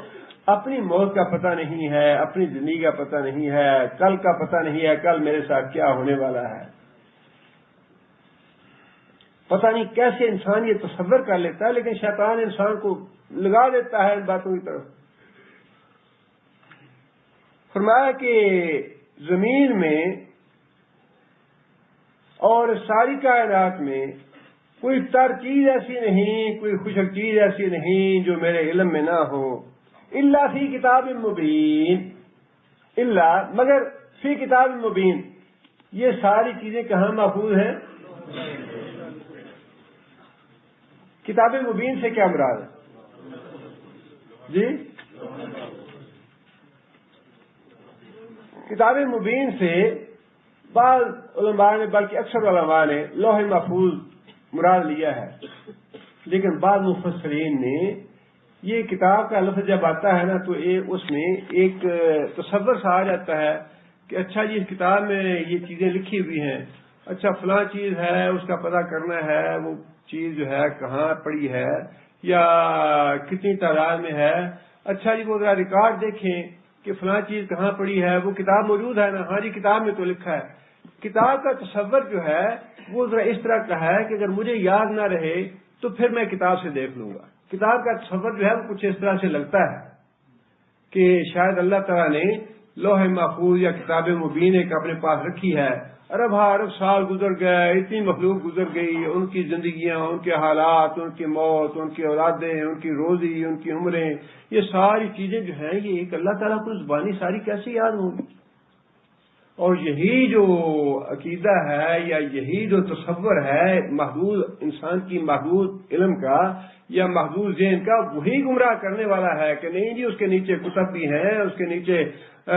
اپنی موت کا پتہ نہیں ہے، اپنی زندگی کا پتہ نہیں ہے، کل کا پتہ نہیں ہے، کل میرے ساتھ کیا ہونے والا ہے۔ پتہ نہیں کیسے انسان یہ تصور کر لیتا ہے، لیکن شیطان انسان کو لگا دیتا ہے ان باتوں کی طرف۔ فرمایا کہ زمین میں اور ساری کائنات میں کوئی تر چیز ایسی نہیں، کوئی خشک چیز ایسی نہیں جو میرے علم میں نہ ہو، الا فی کتاب مبین، الا مگر فی کتاب مبین۔ یہ ساری چیزیں کہاں محفوظ ہیں؟ کتاب مبین سے کیا مراد ہے؟ جی، کتاب مبین سے بعض علماء نے، بلکہ اکثر علماء نے لوح محفوظ مراد لیا ہے، لیکن بعض مفسرین نے یہ کتاب کا لفظ جب آتا ہے نا تو اس میں ایک تصور سا آ جاتا ہے کہ اچھا جی اس کتاب میں یہ چیزیں لکھی ہوئی ہیں، اچھا فلاں چیز ہے اس کا پتہ کرنا ہے، وہ چیز جو ہے کہاں پڑی ہے یا کتنی تعداد میں ہے، اچھا جی وہ ذرا ریکارڈ دیکھیں کہ فلاں چیز کہاں پڑی ہے، وہ کتاب موجود ہے نا، ہاں جی کتاب میں تو لکھا ہے۔ کتاب کا تصور جو ہے وہ ذرا اس طرح کا ہے کہ اگر مجھے یاد نہ رہے تو پھر میں کتاب سے دیکھ لوں گا۔ کتاب کا تصور جو ہے وہ کچھ اس طرح سے لگتا ہے کہ شاید اللہ تعالیٰ نے لوح محفوظ یا کتاب مبین ایک اپنے پاس رکھی ہے، ارب سال گزر گئے، اتنی مخلوق گزر گئی، ان کی زندگیاں، ان کے حالات، ان کی موت، ان کی اولادیں، ان کی روزی، ان کی عمریں، یہ ساری چیزیں جو ہیں یہ ایک اللہ تعالیٰ کو زبانی ساری کیسے یاد ہوں گی؟ اور یہی جو عقیدہ ہے یا یہی جو تصور ہے محدود انسان کی محدود علم کا یا محدود ذہن کا، وہی گمراہ کرنے والا ہے کہ نہیں جی اس کے نیچے کتب بھی ہیں، اس کے نیچے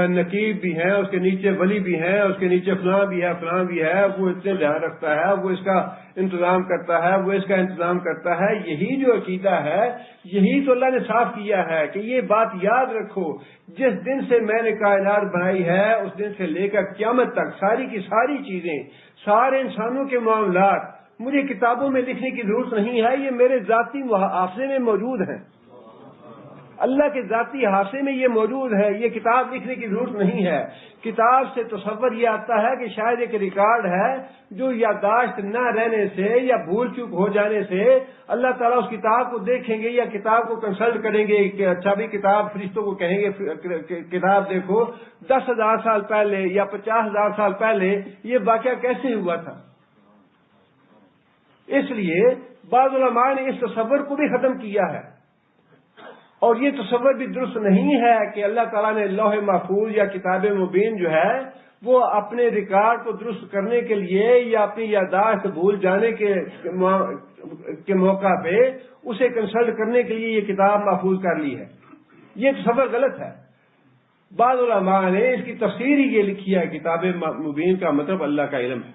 نقیب بھی ہیں، اس کے نیچے ولی بھی ہیں، اس کے نیچے فلاں بھی ہے، فلاں بھی ہے، وہ اتنے دھیان رکھتا ہے، وہ اس کا انتظام کرتا ہے، وہ اس کا انتظام کرتا ہے۔ یہی جو عقیدہ ہے یہی تو اللہ نے صاف کیا ہے کہ یہ بات یاد رکھو، جس دن سے میں نے کائنات بنائی ہے اس دن سے لے کر قیامت تک ساری کی ساری چیزیں، سارے انسانوں کے معاملات مجھے کتابوں میں لکھنے کی ضرورت نہیں ہے، یہ میرے ذاتی حافظے میں موجود ہیں، اللہ کے ذاتی حافظے میں یہ موجود ہے، یہ کتاب لکھنے کی ضرورت نہیں ہے۔ کتاب سے تصور یہ آتا ہے کہ شاید ایک ریکارڈ ہے جو یادداشت نہ رہنے سے یا بھول چوک ہو جانے سے اللہ تعالیٰ اس کتاب کو دیکھیں گے یا کتاب کو کنسلٹ کریں گے کہ اچھا بھی کتاب فرشتوں کو کہیں گے کتاب دیکھو 10,000 سال پہلے یا 50,000 سال پہلے یہ واقعہ کیسے ہوا تھا۔ اس لیے بعض علماء نے اس تصور کو بھی ختم کیا ہے، اور یہ تصور بھی درست نہیں ہے کہ اللہ تعالیٰ نے لوح محفوظ یا کتاب مبین جو ہے وہ اپنے ریکارڈ کو درست کرنے کے لیے یا اپنی یادداشت بھول جانے کے موقع پہ اسے کنسلٹ کرنے کے لیے یہ کتاب محفوظ کر لی ہے۔ یہ تصور غلط ہے۔ بعض علماء نے اس کی تفسیر ہی یہ لکھی ہے، کتاب مبین کا مطلب اللہ کا علم ہے۔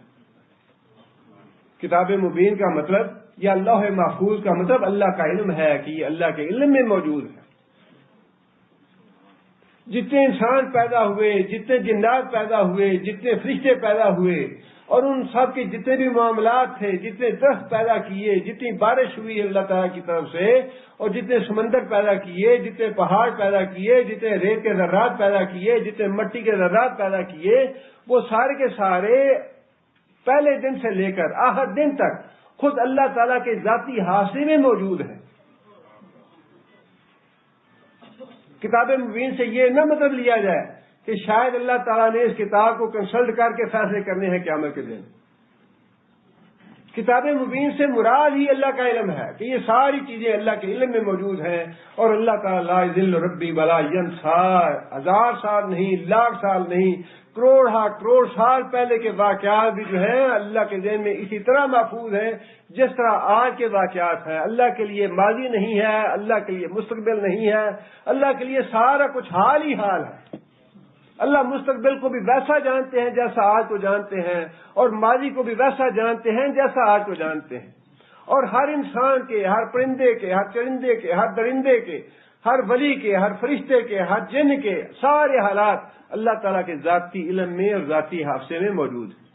کتاب مبین کا مطلب یا لوح محفوظ کا مطلب اللہ کا علم ہے کہ یہ اللہ کے علم میں موجود ہے۔ جتنے انسان پیدا ہوئے، جتنے جنات پیدا ہوئے، جتنے فرشتے پیدا ہوئے اور ان سب کے جتنے بھی معاملات تھے، جتنے درخت پیدا کیے، جتنی بارش ہوئی اللہ تعالیٰ کی طرف سے، اور جتنے سمندر پیدا کیے، جتنے پہاڑ پیدا کیے، جتنے ریت کے ذرات پیدا کیے، جتنے مٹی کے ذرات پیدا کیے، وہ سارے کے سارے پہلے دن سے لے کر آخر دن تک خود اللہ تعالیٰ کے ذاتی حافظے میں موجود ہے۔ کتاب مبین سے یہ نہ مطلب لیا جائے کہ شاید اللہ تعالیٰ نے اس کتاب کو کنسلٹ کر کے فیصلے کرنے ہیں قیامت کے دن۔ کتاب مبین سے مراد ہی اللہ کا علم ہے کہ یہ ساری چیزیں اللہ کے علم میں موجود ہیں، اور اللہ تعالیٰ لا یضل ربی ولا ینسا، 1000 سال نہیں، لاکھ سال نہیں، کروڑ سال پہلے کے واقعات بھی جو ہیں اللہ کے ذہن میں اسی طرح محفوظ ہیں جس طرح آج کے واقعات ہیں۔ اللہ کے لیے ماضی نہیں ہے، اللہ کے لیے مستقبل نہیں ہے، اللہ کے لیے سارا کچھ حال ہی حال ہے۔ اللہ مستقبل کو بھی ویسا جانتے ہیں جیسا آج کو جانتے ہیں، اور ماضی کو بھی ویسا جانتے ہیں جیسا آج کو جانتے ہیں، اور ہر انسان کے، ہر پرندے کے، ہر چرندے کے، ہر درندے کے، ہر ولی کے، ہر فرشتے کے، ہر جن کے سارے حالات اللہ تعالیٰ کے ذاتی علم میں اور ذاتی حافظے میں موجود ہیں۔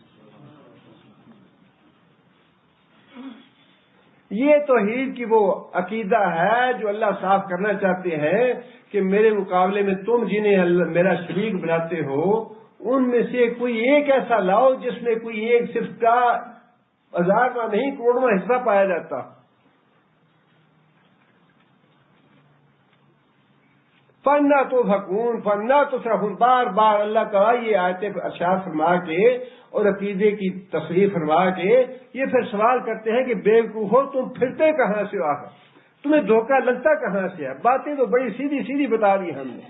یہ توحید کی وہ عقیدہ ہے جو اللہ صاف کرنا چاہتے ہیں کہ میرے مقابلے میں تم جنہیں میرا شریک بناتے ہو ان میں سے کوئی ایک ایسا لاؤ جس میں کوئی ایک صرف کا 1000واں نہیں کروڑواں حصہ پایا جاتا۔ فنا تو بھکون فنا تو صرف بار بار اللہ تعالیٰ یہ آیتیں ارشاد فرما کے اور عقیدے کی تصریح فرما کے یہ پھر سوال کرتے ہیں کہ بیوقوف ہو تم پھرتے کہاں سے ہو، آخر تمہیں دھوکہ لگتا کہاں سے ہے؟ باتیں تو بڑی سیدھی سیدھی بتا دی ہم نے.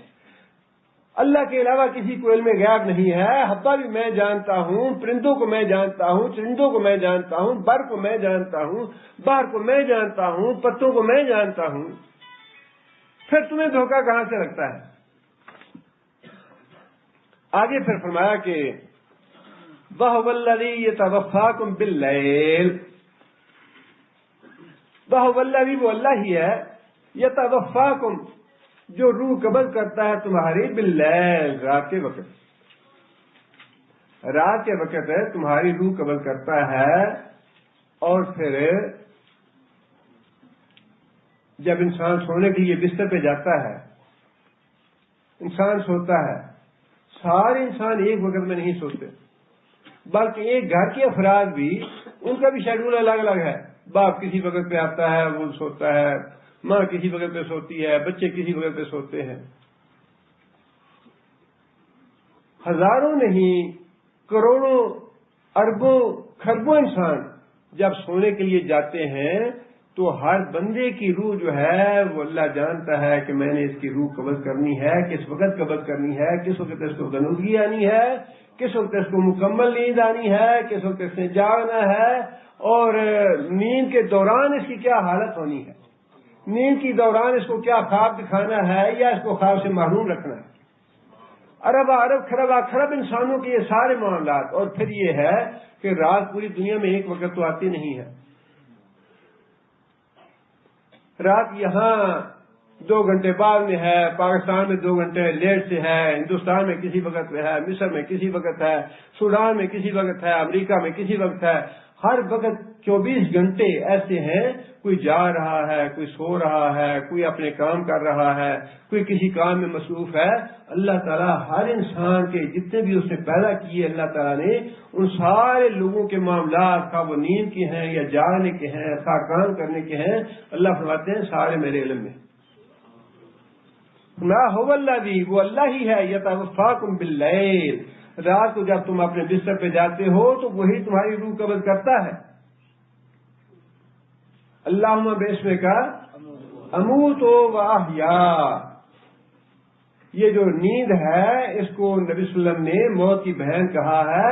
اللہ کے علاوہ کسی کو علم غیب نہیں ہے. حبہ بھی میں جانتا ہوں، پرندوں کو میں جانتا ہوں، چرندوں کو میں جانتا ہوں، بر کو میں جانتا ہوں، باہر کو میں جانتا ہوں، پتوں کو میں جانتا ہوں. پھر تمہیں دھوکہ کہاں سے لگتا ہے؟ آگے پھر فرمایا کہ وَهُوَ الَّذِي يَتَوَفَّاكُم بِاللَّيْلِ، وَهُوَ الَّذِي، وہ اللہ ہی ہے، يَتَوَفَّاكُم، جو روح قبض کرتا ہے تمہاری باللیل، رات کے وقت. رات کے وقت ہے تمہاری روح قبض کرتا ہے. اور پھر جب انسان سونے کے لیے بستر پہ جاتا ہے، انسان سوتا ہے. سارے انسان ایک وقت میں نہیں سوتے، بلکہ ایک گھر کے افراد بھی، ان کا بھی شیڈول الگ الگ ہے. باپ کسی وقت پہ آتا ہے وہ سوتا ہے، ماں کسی وقت پہ سوتی ہے، بچے کسی وقت پہ سوتے ہیں. ہزاروں نہیں، کروڑوں، اربوں، خربوں انسان جب سونے کے لیے جاتے ہیں تو ہر بندے کی روح جو ہے وہ اللہ جانتا ہے کہ میں نے اس کی روح قبض کرنی ہے، کس وقت قبض کرنی ہے، کس وقت اس کو غنودگی آنی ہے، کس وقت اس کو مکمل نیند آنی ہے، کس وقت اس نے جاگنا ہے، اور نیند کے دوران اس کی کیا حالت ہونی ہے، نیند کے دوران اس کو کیا خواب دکھانا ہے یا اس کو خواب سے محروم رکھنا ہے. ارب خرب انسانوں کے یہ سارے معاملات. اور پھر یہ ہے کہ رات پوری دنیا میں ایک وقت تو آتی نہیں ہے. رات یہاں 2 گھنٹے بعد میں ہے، پاکستان میں 2 گھنٹے لیٹ سے ہے، ہندوستان میں کسی وقت میں ہے، مصر میں کسی وقت ہے، سوڈان میں کسی وقت ہے، امریکہ میں کسی وقت ہے. ہر وقت 24 گھنٹے ایسے ہیں. کوئی جا رہا ہے، کوئی سو رہا ہے، کوئی اپنے کام کر رہا ہے، کوئی کسی کام میں مصروف ہے. اللہ تعالیٰ ہر انسان کے جتنے بھی اس نے پیدا کیے اللہ تعالیٰ نے ان سارے لوگوں کے معاملات، کا وہ نیند کے ہیں یا جاگنے کے ہیں، کا کام کرنے کے ہیں، اللہ فرماتے ہیں سارے میرے علم میں. هو الذی، وہ اللہ ہی ہے، یتوفاکم باللیل، رات کو جب تم اپنے بستر پہ جاتے ہو تو وہی تمہاری روح قبض کرتا ہے. اللہم باسمک اموت و احیا، یہ جو نیند ہے اس کو نبی صلی اللہ علیہ وسلم نے موت کی بہن کہا ہے.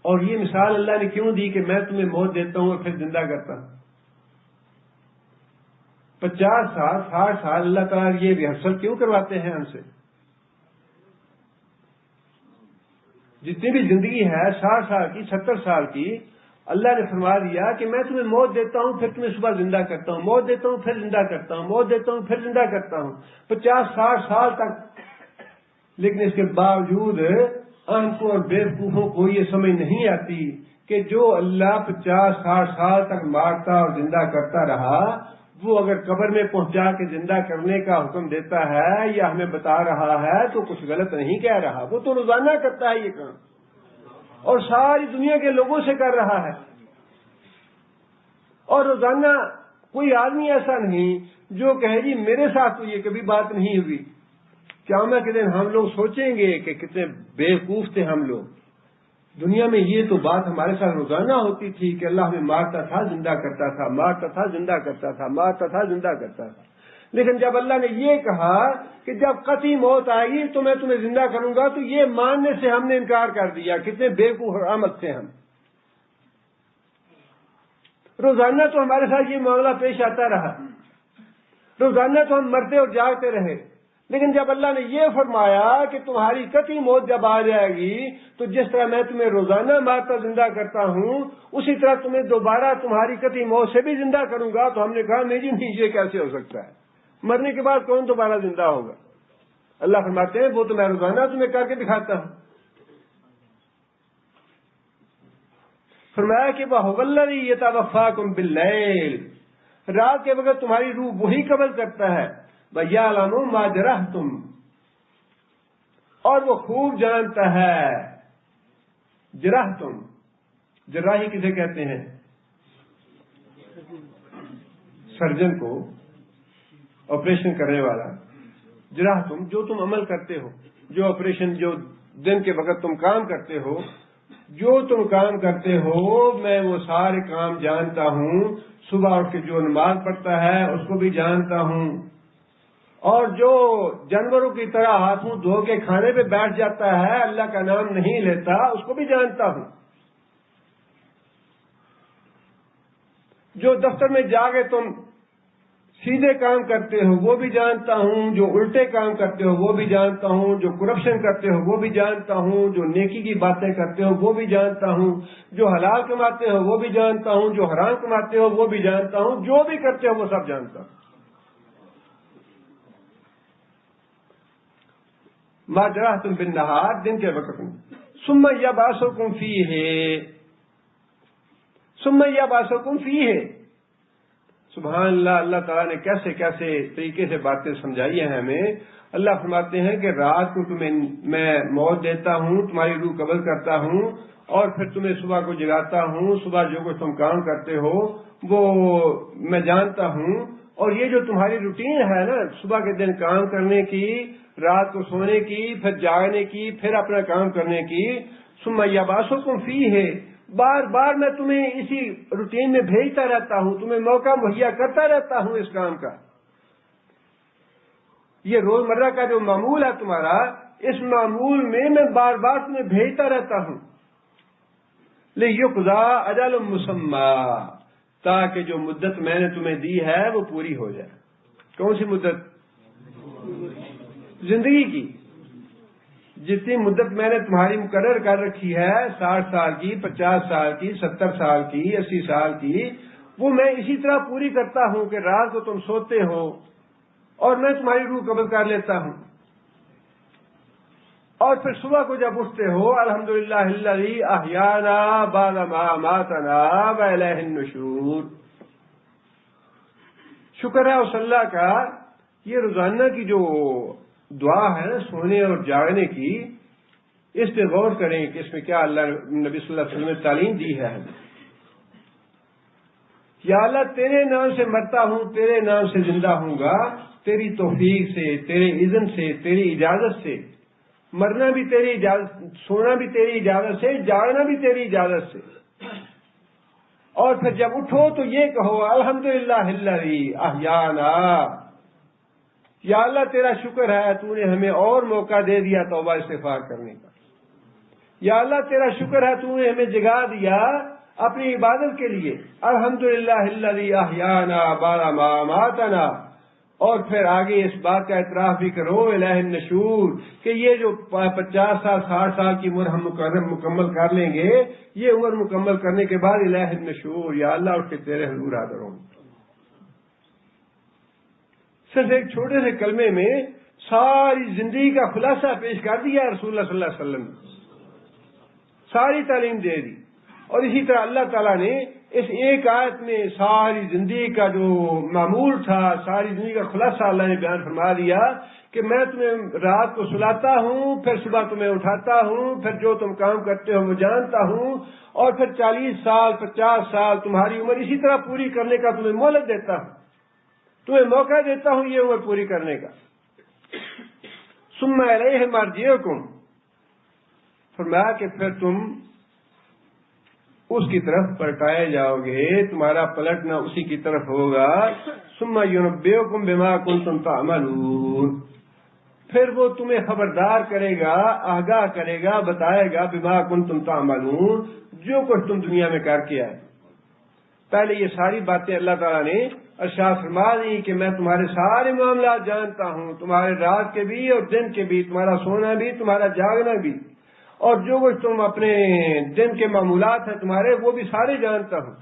اور یہ مثال اللہ نے کیوں دی کہ میں تمہیں موت دیتا ہوں اور پھر زندہ کرتا ہوں. 50 سال 60 سال اللہ تعالیٰ یہ ریہرسل کیوں کرواتے ہیں ہم سے؟ جتنی بھی زندگی ہے 60 سال کی، 70 سال کی، اللہ نے فرما دیا کہ میں تمہیں موت دیتا ہوں پھر تمہیں صبح زندہ کرتا ہوں، موت دیتا ہوں پھر زندہ کرتا ہوں، موت دیتا ہوں پھر زندہ کرتا ہوں. 50-60 سال تک. لیکن اس کے باوجود اہم اور بیوقوفوں کو یہ سمجھ نہیں آتی کہ جو اللہ 50-60 سال تک مارتا اور زندہ کرتا رہا، وہ اگر قبر میں پہنچا کے زندہ کرنے کا حکم دیتا ہے یا ہمیں بتا رہا ہے تو کچھ غلط نہیں کہہ رہا. وہ تو روزانہ کرتا ہے یہ کام اور ساری دنیا کے لوگوں سے کر رہا ہے. اور روزانہ کوئی آدمی ایسا نہیں جو کہے جی میرے ساتھ تو یہ کبھی بات نہیں ہوئی. قیامت کے دن ہم لوگ سوچیں گے کہ کتنے بیوقوف تھے ہم لوگ. دنیا میں یہ تو بات ہمارے ساتھ روزانہ ہوتی تھی کہ اللہ ہمیں مارتا تھا زندہ کرتا تھا، مارتا تھا زندہ کرتا تھا، مارتا تھا زندہ کرتا تھا. لیکن جب اللہ نے یہ کہا کہ جب قطعی موت آئے گی تو میں تمہیں زندہ کروں گا، تو یہ ماننے سے ہم نے انکار کر دیا. کتنے بیوقوف اور احمق تھے ہم. روزانہ تو ہمارے ساتھ یہ معاملہ پیش آتا رہا، روزانہ تو ہم مرتے اور جاگتے رہے. لیکن جب اللہ نے یہ فرمایا کہ تمہاری قطعی موت جب آ جائے گی تو جس طرح میں تمہیں روزانہ مارتا زندہ کرتا ہوں اسی طرح تمہیں دوبارہ تمہاری قطعی موت سے بھی زندہ کروں گا. تو ہم نے کہا نہیں جی نہیں، یہ کیسے ہو سکتا ہے؟ مرنے کے بعد کون دوبارہ زندہ ہوگا؟ اللہ فرماتے ہیں وہ تو میں روزانہ تمہیں کر کے دکھاتا ہوں. فرمایا کہ وَهُوَ الَّذِي يَتَوَفَّاكُم بِاللَّيْلِ، رات کے وقت تمہاری روح وہی قبض کرتا ہے. وَيَعْلَمُ مَا جَرَحْتُمْ، اور وہ خوب جانتا ہے. جرحتم، جراحی کسے کہتے ہیں؟ سرجن کو، آپریشن کرنے والا. جراح تم جو تم عمل کرتے ہو، جو آپریشن، جو دن کے وقت تم کام کرتے ہو، جو تم کام کرتے ہو میں وہ سارے کام جانتا ہوں. صبح اٹھ کے جو نماز پڑھتا ہے اس کو بھی جانتا ہوں، اور جو جانوروں کی طرح ہاتھ منہ دھو کے کھانے پہ بیٹھ جاتا ہے، اللہ کا نام نہیں لیتا، اس کو بھی جانتا ہوں. جو دفتر میں جا کے تم سیدھے کام کرتے ہو وہ بھی جانتا ہوں، جو الٹے کام کرتے ہو وہ بھی جانتا ہوں، جو کرپشن کرتے ہو وہ بھی جانتا ہوں، جو نیکی کی باتیں کرتے ہو وہ بھی جانتا ہوں، جو حلال کماتے ہو وہ بھی جانتا ہوں، جو حرام کماتے ہو وہ بھی جانتا ہوں، جو بھی کرتے ہو وہ سب جانتا ہوں. ما جرحتم بالنہار، دن کے وقت میں. ثم یبعثکم فیہ، ثم یبعثکم فیہ. سبحان اللہ، اللہ تعالیٰ نے کیسے کیسے طریقے سے باتیں سمجھائی ہیں ہمیں. اللہ فرماتے ہیں کہ رات کو تمہیں میں موت دیتا ہوں، تمہاری روح قبض کرتا ہوں، اور پھر تمہیں صبح کو جگاتا ہوں. صبح جو کچھ تم کام کرتے ہو وہ میں جانتا ہوں. اور یہ جو تمہاری روٹین ہے نا، صبح کے دن کام کرنے کی، رات کو سونے کی، پھر جاگنے کی، پھر اپنا کام کرنے کی. ثم یبعثکم فیہ، بار بار میں تمہیں اسی روٹین میں بھیجتا رہتا ہوں، تمہیں موقع مہیا کرتا رہتا ہوں اس کام کا. یہ روزمرہ کا جو معمول ہے تمہارا، اس معمول میں بار بار تمہیں بھیجتا رہتا ہوں. لِیُقْضَىٰ أَجَلٌ مُّسَمًّى، تاکہ جو مدت میں نے تمہیں دی ہے وہ پوری ہو جائے. کون سی مدت؟ زندگی کی. جتنی مدت میں نے تمہاری مقرر کر رکھی ہے، 60 سال کی، 50 سال کی، 70 سال کی، 80 سال کی، وہ میں اسی طرح پوری کرتا ہوں کہ رات کو تم سوتے ہو اور میں تمہاری روح قبض کر لیتا ہوں، اور پھر صبح کو جب اٹھتے ہو، الحمدللہ الذی احیانا بعد ما اماتنا والیہ النشور. شکر ہے اس اللہ کا. یہ روزانہ کی جو دعا ہے نا، سونے اور جاگنے کی، اس پہ غور کریں کہ اس میں کیا اللہ نبی صلی اللہ علیہ وسلم نے تعلیم دی ہے. یا اللہ تیرے نام سے مرتا ہوں، تیرے نام سے زندہ ہوں گا، تیری توفیق سے، تیرے اذن سے، تیری اجازت سے. مرنا بھی تیری اجازت، سونا بھی تیری اجازت سے، جاگنا بھی تیری اجازت سے. اور پھر جب اٹھو تو یہ کہو الحمدللہ الذی احیانا. یا اللہ تیرا شکر ہے، تو نے ہمیں اور موقع دے دیا توبہ استغفار کرنے کا. یا اللہ تیرا شکر ہے، تو نے ہمیں جگا دیا اپنی عبادت کے لیے. الحمدللہ الذی احیانا بعد ما اماتنا. اور پھر آگے اس بات کا اعتراف بھی کرو الیہ النشور، کہ یہ جو 50 سال 60 سال کی عمر ہم مکمل کر لیں گے، یہ عمر مکمل کرنے کے بعد الیہ النشور، یا اللہ اٹھ کے تیرے حضور حاضر ہوں. صرف ایک چھوٹے سے کلمے میں ساری زندگی کا خلاصہ پیش کر دیا رسول اللہ صلی اللہ علیہ وسلم نے، ساری تعلیم دے دی. اور اسی طرح اللہ تعالیٰ نے اس ایک آیت میں ساری زندگی کا جو معمول تھا، ساری زندگی کا خلاصہ اللہ نے بیان فرما دیا کہ میں تمہیں رات کو سلاتا ہوں، پھر صبح تمہیں اٹھاتا ہوں، پھر جو تم کام کرتے ہو وہ جانتا ہوں، اور پھر 40 سال 50 سال تمہاری عمر اسی طرح پوری کرنے کا تمہیں مہلت دیتا ہوں، تمہیں موقع دیتا ہوں یہ عمر پوری کرنے کا. ثم الیہ مرجعکم، فرمایا کہ پھر تم اس کی طرف پلٹائے جاؤ گے، تمہارا پلٹنا اسی کی طرف ہوگا. ثم ینبئکم بما کنتم تعملون، پھر وہ تمہیں خبردار کرے گا، آگاہ کرے گا، بتائے گا بما کنتم تعملون، جو کچھ تم دنیا میں کر کے آئے. پہلے یہ ساری باتیں اللہ تعالیٰ نے ارشاد فرما دی کہ میں تمہارے سارے معاملات جانتا ہوں، تمہارے رات کے بھی اور دن کے بھی، تمہارا سونا بھی، تمہارا جاگنا بھی، اور جو کچھ تم اپنے دن کے معمولات ہیں تمہارے، وہ بھی سارے جانتا ہوں.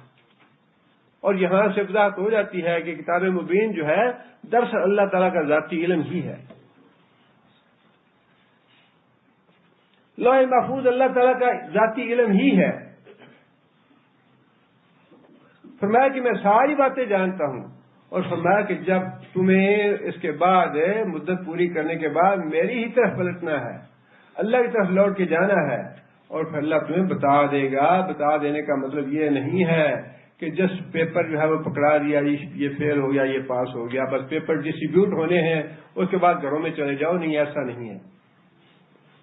اور یہاں سے وضاحت ہو جاتی ہے کہ کتاب مبین جو ہے دراصل اللہ تعالیٰ کا ذاتی علم ہی ہے. لوح محفوظ اللہ تعالیٰ کا ذاتی علم ہی ہے. فرمایا کہ میں ساری باتیں جانتا ہوں، اور فرمایا کہ جب تمہیں اس کے بعد مدت پوری کرنے کے بعد میری ہی طرف پلٹنا ہے، اللہ کی طرف لوٹ کے جانا ہے، اور پھر اللہ تمہیں بتا دے گا. بتا دینے کا مطلب یہ نہیں ہے کہ جس پیپر جو ہے وہ پکڑا دیا، یہ فیل ہو گیا، یہ پاس ہو گیا، بس پیپر ڈسٹریبیوٹ ہونے ہیں، اس کے بعد گھروں میں چلے جاؤ. نہیں، ایسا نہیں ہے،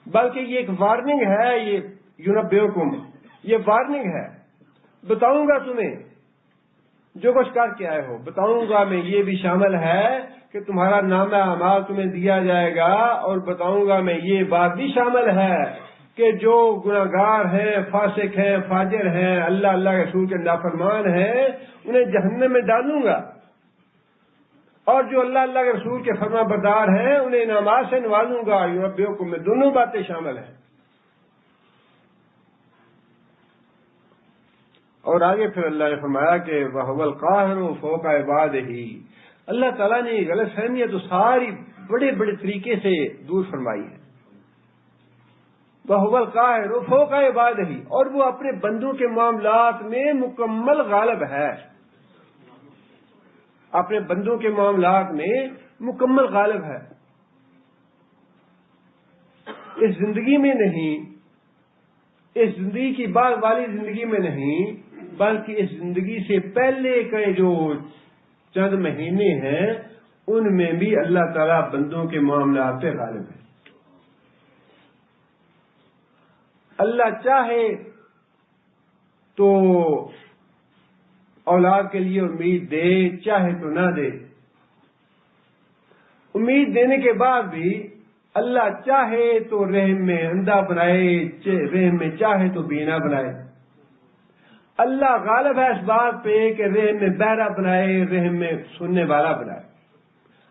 بلکہ یہ ایک وارننگ ہے. یہ یونبئکم، یہ وارننگ ہے. بتاؤں گا تمہیں جو کچھ کر کے آئے ہو، بتاؤں گا میں. یہ بھی شامل ہے کہ تمہارا نامہ اعمال تمہیں دیا جائے گا، اور بتاؤں گا میں یہ بات بھی شامل ہے کہ جو گناہگار ہیں، فاسق ہیں، فاجر ہیں، اللہ کے رسول کے نافرمان ہیں، انہیں جہنم میں ڈالوں گا، اور جو اللہ کے رسول کے فرما بردار ہیں انہیں انعامات سے نوازوں گا. یونبئکم میں دونوں باتیں شامل ہیں. اور آگے پھر اللہ نے فرمایا کہ وَهُوَ الْقَاهِرُ فَوْقَ عِبَادِهِ. اللہ تعالیٰ نے غلط فہمیت تو ساری بڑے بڑے طریقے سے دور فرمائی ہے. وَهُوَ الْقَاهِرُ فَوْقَ عِبَادِهِ، اور وہ اپنے بندوں کے معاملات میں مکمل غالب ہے. اپنے بندوں کے معاملات میں مکمل غالب ہے. اس زندگی میں نہیں، اس زندگی کی بعد والی زندگی میں نہیں، بلکہ اس زندگی سے پہلے کے جو چند مہینے ہیں ان میں بھی اللہ تعالیٰ بندوں کے معاملات پہ غالب ہے. اللہ چاہے تو اولاد کے لیے امید دے، چاہے تو نہ دے. امید دینے کے بعد بھی اللہ چاہے تو رحم میں اندھا بنائے، رحم میں چاہے تو بینا بنائے. اللہ غالب ہے اس بات پہ کہ رحم میں بہرا بنائے، رحم میں سننے والا بنائے.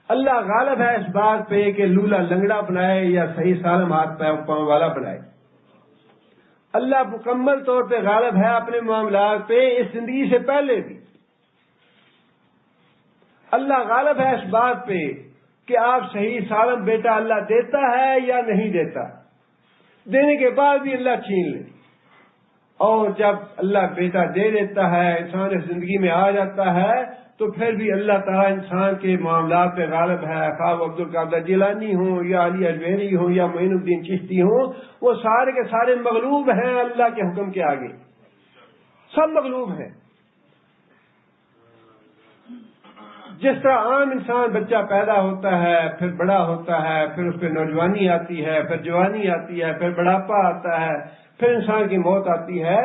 اللہ غالب ہے اس بات پہ کہ لولا لنگڑا بنائے یا صحیح سالم ہاتھ پاؤں والا بنائے. اللہ مکمل طور پہ غالب ہے اپنے معاملات پہ اس زندگی سے پہلے بھی. اللہ غالب ہے اس بات پہ کہ آپ صحیح سالم بیٹا اللہ دیتا ہے یا نہیں دیتا. دینے کے بعد بھی اللہ چھین لے. اور جب اللہ بیٹا دے دیتا ہے، انسان اس زندگی میں آ جاتا ہے، تو پھر بھی اللہ تعالیٰ انسان کے معاملات پہ غالب ہے. خواہ عبد القادر جیلانی ہوں یا علی اجمیری ہوں یا معین الدین چشتی ہوں، وہ سارے کے سارے مغلوب ہیں اللہ کے حکم کے آگے. سب مغلوب ہیں. جس طرح عام انسان بچہ پیدا ہوتا ہے، پھر بڑا ہوتا ہے، پھر اس پہ نوجوانی آتی ہے، پھر جوانی آتی ہے، پھر بڑھاپا آتا ہے، پھر انسان کی موت آتی ہے.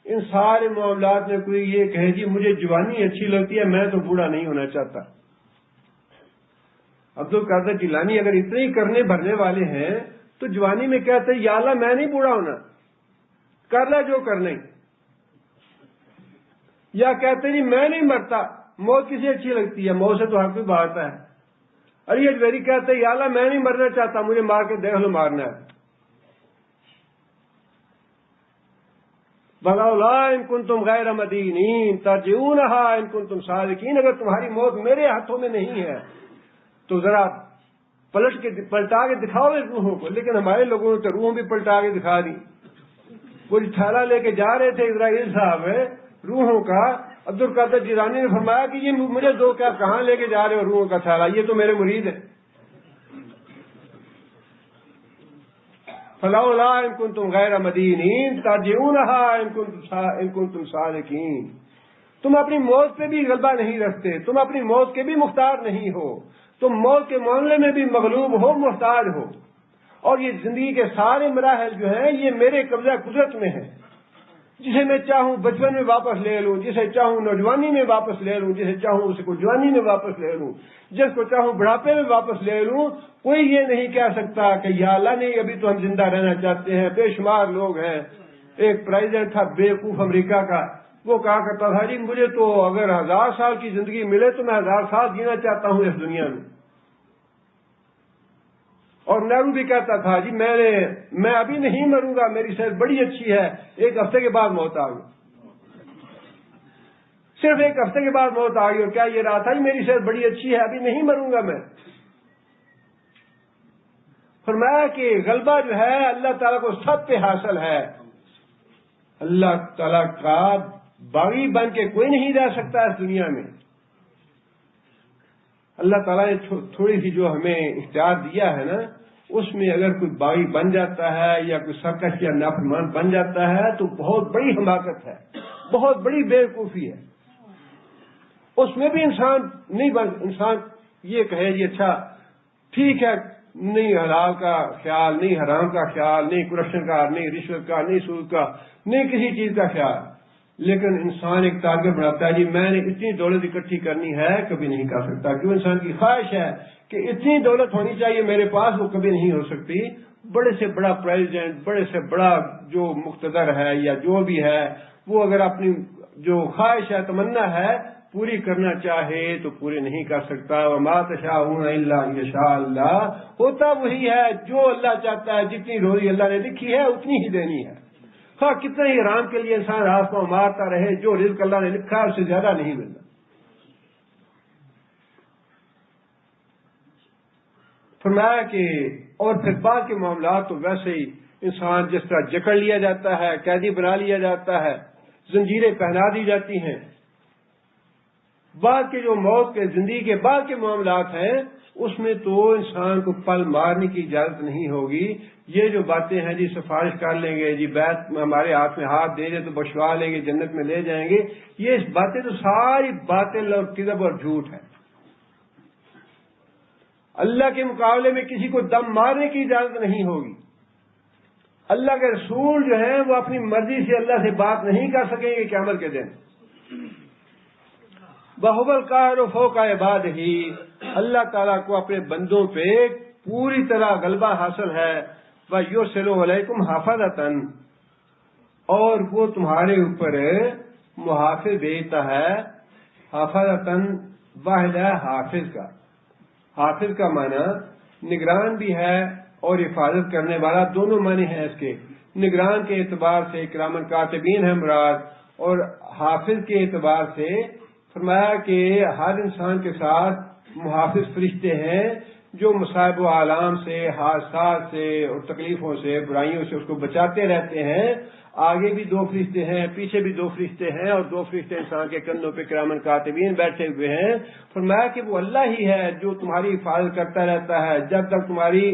ان سارے معاملات میں کوئی یہ کہے جی مجھے جوانی اچھی لگتی ہے، میں تو بوڑھا نہیں ہونا چاہتا. عبد القادر جیلانی اگر اتنے ہی کرنے بھرنے والے ہیں تو جوانی میں کہتے ہیں یا اللہ میں نہیں بوڑھا ہونا، کر لے جو کرنا ہی. یا کہتے جی میں نہیں مرتا، موت کسی اچھی لگتی ہے، موت سے تو ہر کوئی بھاگتا ہے. علی اجمیری کہتے ہیں یا اللہ میں نہیں مرنا چاہتا، مجھے مار کے دیکھ لو مارنا ہے. وَلَوْلَا إِن كُنتُمْ غَيْرَ مَدِينِينَ تَرْجِعُونَهَا إِن كُنتُمْ صَادِقِينَ. اگر تمہاری موت میرے ہاتھوں میں نہیں ہے تو ذرا پلٹا کے دکھاؤ اس روحوں کو. لیکن ہمارے لوگوں نے تو روحوں بھی پلٹا کے دکھا دی. وہ تھیلا لے کے جا رہے تھے اسرائیل صاحب روحوں کا. عبد القادر جیلانی نے فرمایا کہ یہ مجھے دو کیا کہاں لے کے جا رہے ہو روحوں کا تھیلا، یہ تو میرے مرید ہے. فَلَوْلَا إِن كُنتُمْ غَيْرَ مَدِينِينَ تَرْجِعُونَهَا إِن كُنتُمْ صَادِقِينَ. تم اپنی موت پہ بھی غلبہ نہیں رکھتے، تم اپنی موت کے بھی مختار نہیں ہو، تم موت کے معاملے میں بھی مغلوب ہو، محتاج ہو. اور یہ زندگی کے سارے مراحل جو ہیں یہ میرے قبضہ قدرت میں ہیں. جسے میں چاہوں بچپن میں واپس لے لوں، جسے چاہوں نوجوانی میں واپس لے لوں، جسے چاہوں اسے کو جوانی میں واپس لے لوں، جس کو چاہوں بڑھاپے میں واپس لے لوں. کوئی یہ نہیں کہہ سکتا کہ یا اللہ نہیں ابھی تو ہم زندہ رہنا چاہتے ہیں. بے شمار لوگ ہیں. ایک پریزیڈنٹ تھا بیوقوف امریکہ کا، وہ کہا کرتا تھا جی مجھے تو اگر 1000 سال کی زندگی ملے تو میں 1000 سال جینا چاہتا ہوں اس دنیا میں. اور نہرو بھی کہتا تھا جی میں ابھی نہیں مروں گا، میری صحت بڑی اچھی ہے، 1 ہفتے کے بعد موت آ گئی. صرف 1 ہفتے کے بعد موت آ گئی. اور کیا یہ رہا تھا جی میری صحت بڑی اچھی ہے ابھی نہیں مروں گا میں. فرمایا کہ غلبہ جو ہے اللہ تعالیٰ کو سب پہ حاصل ہے. اللہ تعالیٰ کا باغی بن کے کوئی نہیں رہ سکتا اس دنیا میں. اللہ تعالیٰ نے تھوڑی سی جو ہمیں اختیار دیا ہے نا، اس میں اگر کوئی باغی بن جاتا ہے یا کوئی سرکش یا نافرمان بن جاتا ہے تو بہت بڑی حماقت ہے، بہت بڑی بیوقوفی ہے. اس میں بھی انسان نہیں انسان یہ کہے جی اچھا ٹھیک ہے، نہیں حلال کا خیال، نہیں حرام کا خیال، نہیں کرپشن کا، نہیں رشوت کا، نہیں سود کا، نہیں کسی چیز کا خیال، لیکن انسان ایک ٹارگٹ بناتا ہے جی میں نے اتنی دولت اکٹھی کرنی ہے، کبھی نہیں کر سکتا، کیوں انسان کی خواہش ہے کہ اتنی دولت ہونی چاہیے میرے پاس، وہ کبھی نہیں ہو سکتی۔ بڑے سے بڑا پریزیڈنٹ، بڑے سے بڑا جو مقتدر ہے یا جو بھی ہے، وہ اگر اپنی جو خواہش ہے، تمنا ہے، پوری کرنا چاہے تو پوری نہیں کر سکتا۔ وما تشاءون الا ان یشاء اللہ، ہوتا وہی ہے جو اللہ چاہتا ہے، جتنی روزی اللہ نے لکھی ہے اتنی ہی دینی ہے، ہاں کتنے ہی آرام کے لیے انسان رات کو مارتا رہے، جو رزق اللہ نے لکھا ہے اس سے زیادہ نہیں ملنا۔ فرمایا کہ اور پھر بعد کے معاملات تو ویسے ہی انسان جس طرح جکڑ لیا جاتا ہے، قیدی بنا لیا جاتا ہے، زنجیریں پہنا دی جاتی ہیں۔ بعد کے جو موت کے زندگی کے بعد کے معاملات ہیں اس میں تو انسان کو پل مارنے کی اجازت نہیں ہوگی۔ یہ جو باتیں ہیں جی سفارش کر لیں گے، جی بیت ہمارے ہاتھ میں ہاتھ دے دیں تو بشوا لیں گے، جنت میں لے جائیں گے، یہ باتیں تو ساری باطل اور کذب اور جھوٹ ہے۔ اللہ کے مقابلے میں کسی کو دم مارنے کی اجازت نہیں ہوگی۔ اللہ کے رسول جو ہیں وہ اپنی مرضی سے اللہ سے بات نہیں کر سکیں گے قیامت کے دن۔ بَهُوَ الْقَاهِرُ فَوْقَ عِبَادِهِ، اللہ تعالیٰ کو اپنے بندوں پہ پوری طرح غلبہ حاصل ہے۔ وَيُرْسِلُ عَلَيْكُمْ حَافِظَةً، اور وہ تمہارے اوپر محافظ بھیجتا ہے۔ حَافِظَةً واحد ہے حافظ کا، حافظ کا معنی نگران بھی ہے اور حفاظت کرنے والا، دونوں معنی ہیں اس کے۔ نگران کے اعتبار سے کرامن کاتبین ہے مراد، اور حافظ کے اعتبار سے فرمایا کہ ہر انسان کے ساتھ محافظ فرشتے ہیں جو مصائب و آلام سے، حادثات سے اور تکلیفوں سے، برائیوں سے اس کو بچاتے رہتے ہیں۔ آگے بھی دو فرشتے ہیں، پیچھے بھی دو فرشتے ہیں، اور دو فرشتے انسان کے کندھوں پہ کرامن کاتبین بیٹھے ہوئے ہیں۔ فرمایا کہ وہ اللہ ہی ہے جو تمہاری حفاظت کرتا رہتا ہے جب تک تمہاری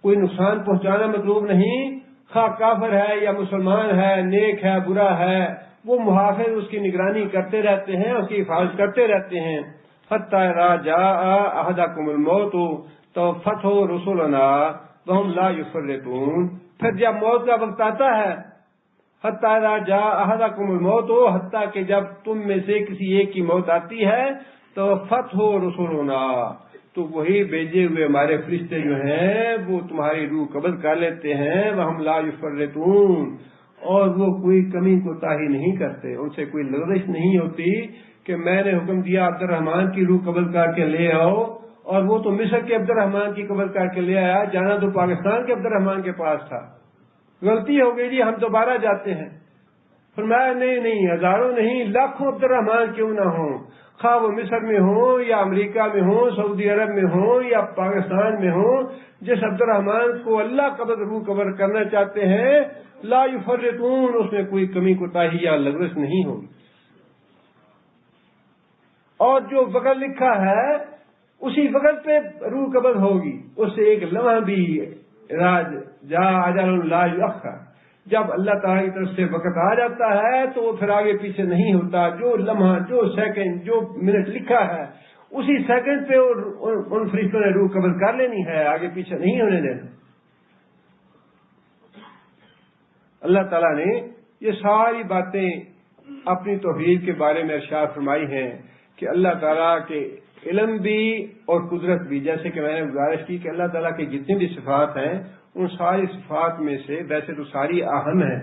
کوئی نقصان پہنچانا مطلوب نہیں، خواہ کافر ہے یا مسلمان ہے، نیک ہے برا ہے، وہ محافظ اس کی نگرانی کرتے رہتے ہیں، اس کی حفاظت کرتے رہتے ہیں۔ حتی اذا جاء احدکم الموت توفتہ رسلنا وہم لا یفرطون، پھر جب موت کا وقت آتا ہے، حتی اذا جاء احدکم الموت، حتیٰ کہ جب تم میں سے کسی ایک کی موت آتی ہے، توفتہ رسلنا، تو وہی بھیجے ہوئے ہمارے فرشتے جو ہیں وہ تمہاری روح قبض کر لیتے ہیں۔ وہم لا یفرطون، اور وہ کوئی کمی کوتاہی نہیں کرتے، ان سے کوئی لغزش نہیں ہوتی کہ میں نے حکم دیا عبد الرحمان کی روح قبض کر کے لے آؤ، اور وہ تو مصر کے عبد الرحمان کی قبض کر کے لے آیا، جانا تو پاکستان کے عبد الرحمان کے پاس تھا، غلطی ہو گئی جی ہم دوبارہ جاتے ہیں۔ فرمایا نہیں، ہزاروں نہیں، لاکھوں عبد الرحمان کیوں نہ ہوں، خواہ وہ مصر میں ہوں یا امریکہ میں ہوں، سعودی عرب میں ہوں یا پاکستان میں ہوں، جس عبد الرحمان کو اللہ قبض روح قبض کرنا چاہتے ہیں، لا یفرطون، اس میں کوئی کمی کوتاہی یا لغزش نہیں ہوگی۔ اور جو وقت لکھا ہے اسی وقت پہ روح قبض ہوگی، اس سے ایک لمحہ بھی جا اجل لا یؤخر، جب اللہ تعالیٰ کی طرف سے وقت آ جاتا ہے تو وہ پھر آگے پیچھے نہیں ہوتا۔ جو لمحہ، جو سیکنڈ، جو منٹ لکھا ہے اسی سیکنڈ پہ ان فرشتوں نے روح قبض کر لینی ہے، آگے پیچھے نہیں ہونے دینا۔ اللہ تعالیٰ نے یہ ساری باتیں اپنی توحید کے بارے میں ارشاد فرمائی ہیں کہ اللہ تعالیٰ کے علم بھی اور قدرت بھی، جیسے کہ میں نے گزارش کی کہ اللہ تعالیٰ کی جتنی بھی صفات ہیں ان ساری صفات میں سے ویسے تو ساری اہم ہیں،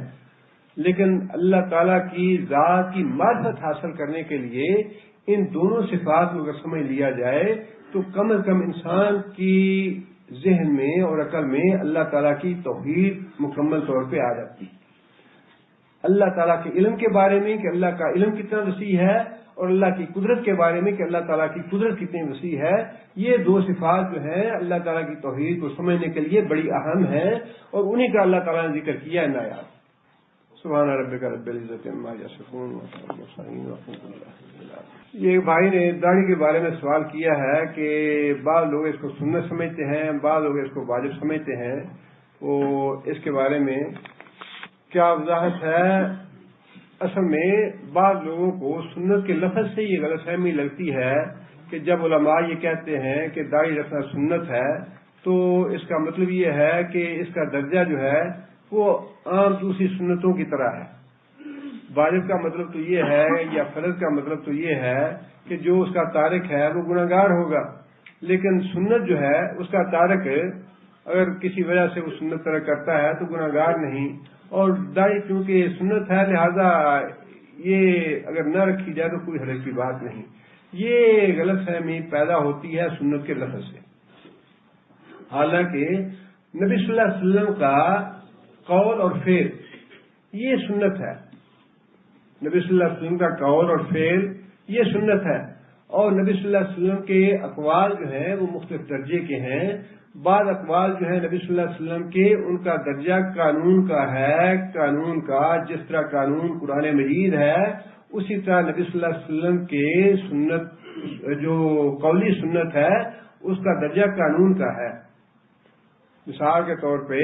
لیکن اللہ تعالیٰ کی ذات کی معرفت حاصل کرنے کے لیے ان دونوں صفات کو اگر سمجھ لیا جائے تو کم از کم انسان کی ذہن میں اور عقل میں اللہ تعالیٰ کی توحید مکمل طور پہ آ جاتی ہے۔ اللہ تعالیٰ کے علم کے بارے میں کہ اللہ کا علم کتنا وسیع ہے، اور اللہ کی قدرت کے بارے میں کہ اللہ تعالیٰ کی قدرت کتنی وسیع ہے، یہ دو صفات جو ہیں اللہ تعالیٰ کی توحید کو سمجھنے کے لیے بڑی اہم ہیں، اور انہی کا اللہ تعالیٰ نے ذکر کیا ہے نایاب۔ سبحان ربک رب العزت عما یصفون وسلام المرسلین والحمد للہ رب العالمین۔ یہ بھائی نے داڑھی کے بارے میں سوال کیا ہے کہ بعض لوگ اس کو سنت سمجھتے ہیں، بعض لوگ اس کو واجب سمجھتے ہیں، تو اس کے بارے میں کیا وضاحت ہے؟ اصل میں بعض لوگوں کو سنت کے لفظ سے یہ غلط فہمی لگتی ہے کہ جب علماء یہ کہتے ہیں کہ داڑھی رکھنا سنت ہے تو اس کا مطلب یہ ہے کہ اس کا درجہ جو ہے وہ عام دوسری سنتوں کی طرح ہے. واجب کا مطلب تو یہ ہے یا فرض کا مطلب تو یہ ہے کہ جو اس کا تارک ہے وہ گناہگار ہوگا، لیکن سنت جو ہے اس کا تارک اگر کسی وجہ سے وہ سنت ترک کرتا ہے تو گناہگار نہیں. اور داڑھی چونکہ سنت ہے لہذا یہ اگر نہ رکھی جائے تو کوئی حرج کی بات نہیں. یہ غلط فہمی پیدا ہوتی ہے سنت کے لفظ سے. حالانکہ نبی صلی اللہ علیہ وسلم کا قول اور فعل یہ سنت ہے. نبی صلی اللہ علیہ وسلم کا قول اور فعل یہ سنت ہے. اور نبی صلی اللہ علیہ وسلم کے اقوال جو ہیں وہ مختلف درجے کے ہیں. بعض اقوال جو ہیں نبی صلی اللہ علیہ وسلم کے ان کا درجہ قانون کا ہے، قانون کا جس طرح قانون قرآن مجید ہے اسی طرح نبی صلی اللہ علیہ وسلم کے سنت جو قولی سنت ہے اس کا درجہ قانون کا ہے. مثال کے طور پہ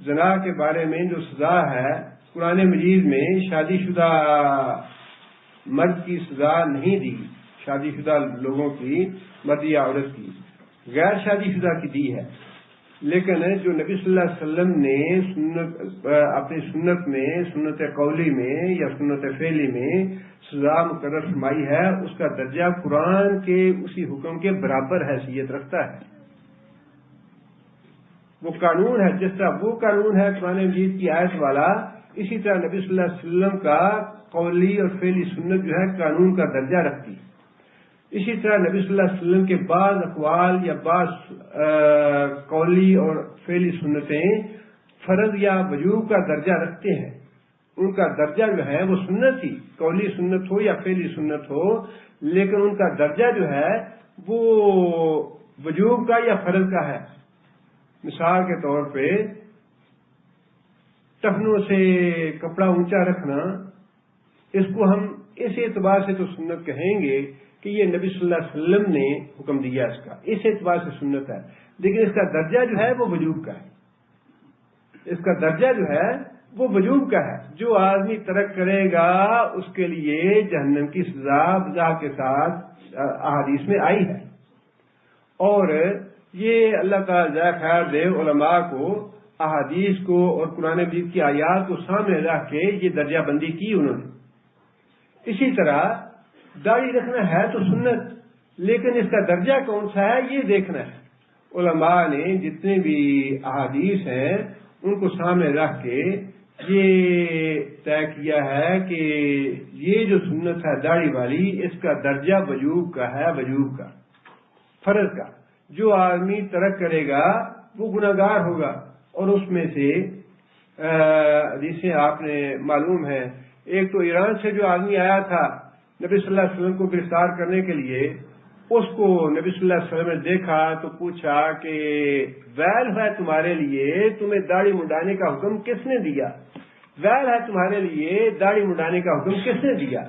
زنا کے بارے میں جو سزا ہے قرآن مجید میں شادی شدہ مرد کی سزا نہیں دی، شادی شدہ لوگوں کی، مرد یا عورت کی، غیر شادی شدہ کی دی ہے. لیکن جو نبی صلی اللہ علیہ وسلم نے اپنی سنت میں، سنت قولی میں یا سنت فعلی میں سزا مقرر فرمائی ہے اس کا درجہ قرآن کے اسی حکم کے برابر حیثیت رکھتا ہے. وہ قانون ہے، جس طرح وہ قانون ہے قرآن مجید کی آیت والا، اسی طرح نبی صلی اللہ علیہ وسلم کا قولی اور فعلی سنت جو ہے قانون کا درجہ رکھتی. اسی طرح نبی صلی اللہ علیہ وسلم کے بعض اقوال یا بعض قولی اور فعلی سنتیں فرض یا وجوب کا درجہ رکھتے ہیں. ان کا درجہ جو ہے وہ سنت ہی، قولی سنت ہو یا فعلی سنت ہو، لیکن ان کا درجہ جو ہے وہ وجوب کا یا فرض کا ہے. مثال کے طور پہ ٹخنوں سے کپڑا اونچا رکھنا، اس کو ہم اس اعتبار سے تو سنت کہیں گے کہ یہ نبی صلی اللہ علیہ وسلم نے حکم دیا، اس کا اس اعتبار سے سنت ہے، لیکن اس کا درجہ جو ہے وہ وجوب کا ہے. اس کا درجہ جو ہے وہ وجوب کا ہے. جو آدمی ترک کرے گا اس کے لیے جہنم کی سزا وضاحت کے ساتھ احادیث میں آئی ہے. اور یہ اللہ تعالیٰ جزائے خیر دے علماء کو احادیث کو اور قرآن مجید کی آیات کو سامنے رکھ کے یہ درجہ بندی کی انہوں نے. اسی طرح داڑھی رکھنا ہے تو سنت، لیکن اس کا درجہ کون سا ہے یہ دیکھنا ہے. علماء نے جتنے بھی احادیث ہیں ان کو سامنے رکھ کے یہ طے کیا ہے کہ یہ جو سنت ہے داڑھی والی اس کا درجہ وجوب کا ہے، وجوب کا، فرض کا. جو آدمی ترک کرے گا وہ گناہگار ہوگا. اور اس میں سے حدیثیں آپ نے معلوم ہے، ایک تو ایران سے جو آدمی آیا تھا نبی صلی اللہ علیہ وسلم کو گرفتار کرنے کے لیے، اس کو نبی صلی اللہ علیہ وسلم نے دیکھا تو پوچھا کہ ویل ہے تمہارے لیے، تمہیں داڑھی منڈانے کا حکم کس نے دیا؟ ویل ہے تمہارے لیے، داڑھی منڈانے کا حکم کس نے دیا؟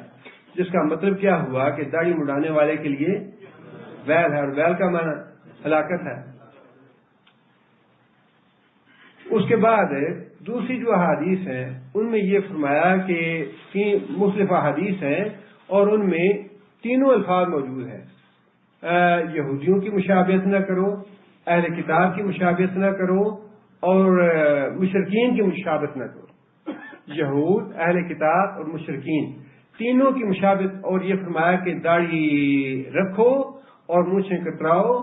جس کا مطلب کیا ہوا کہ داڑھی منڈانے والے کے لیے ویل ہے، اور ویل کا معنی ہلاکت ہے. اس کے بعد دوسری جو احادیث ہیں ان میں یہ فرمایا کہ مختلف احادیث ہیں اور ان میں تینوں الفاظ موجود ہیں. یہودیوں کی مشابہت نہ کرو، اہل کتاب کی مشابہت نہ کرو، اور مشرکین کی مشابہت نہ کرو. یہود، اہل کتاب اور مشرکین تینوں کی مشابہت. اور یہ فرمایا کہ داڑھی رکھو اور مونچھیں کتراؤ،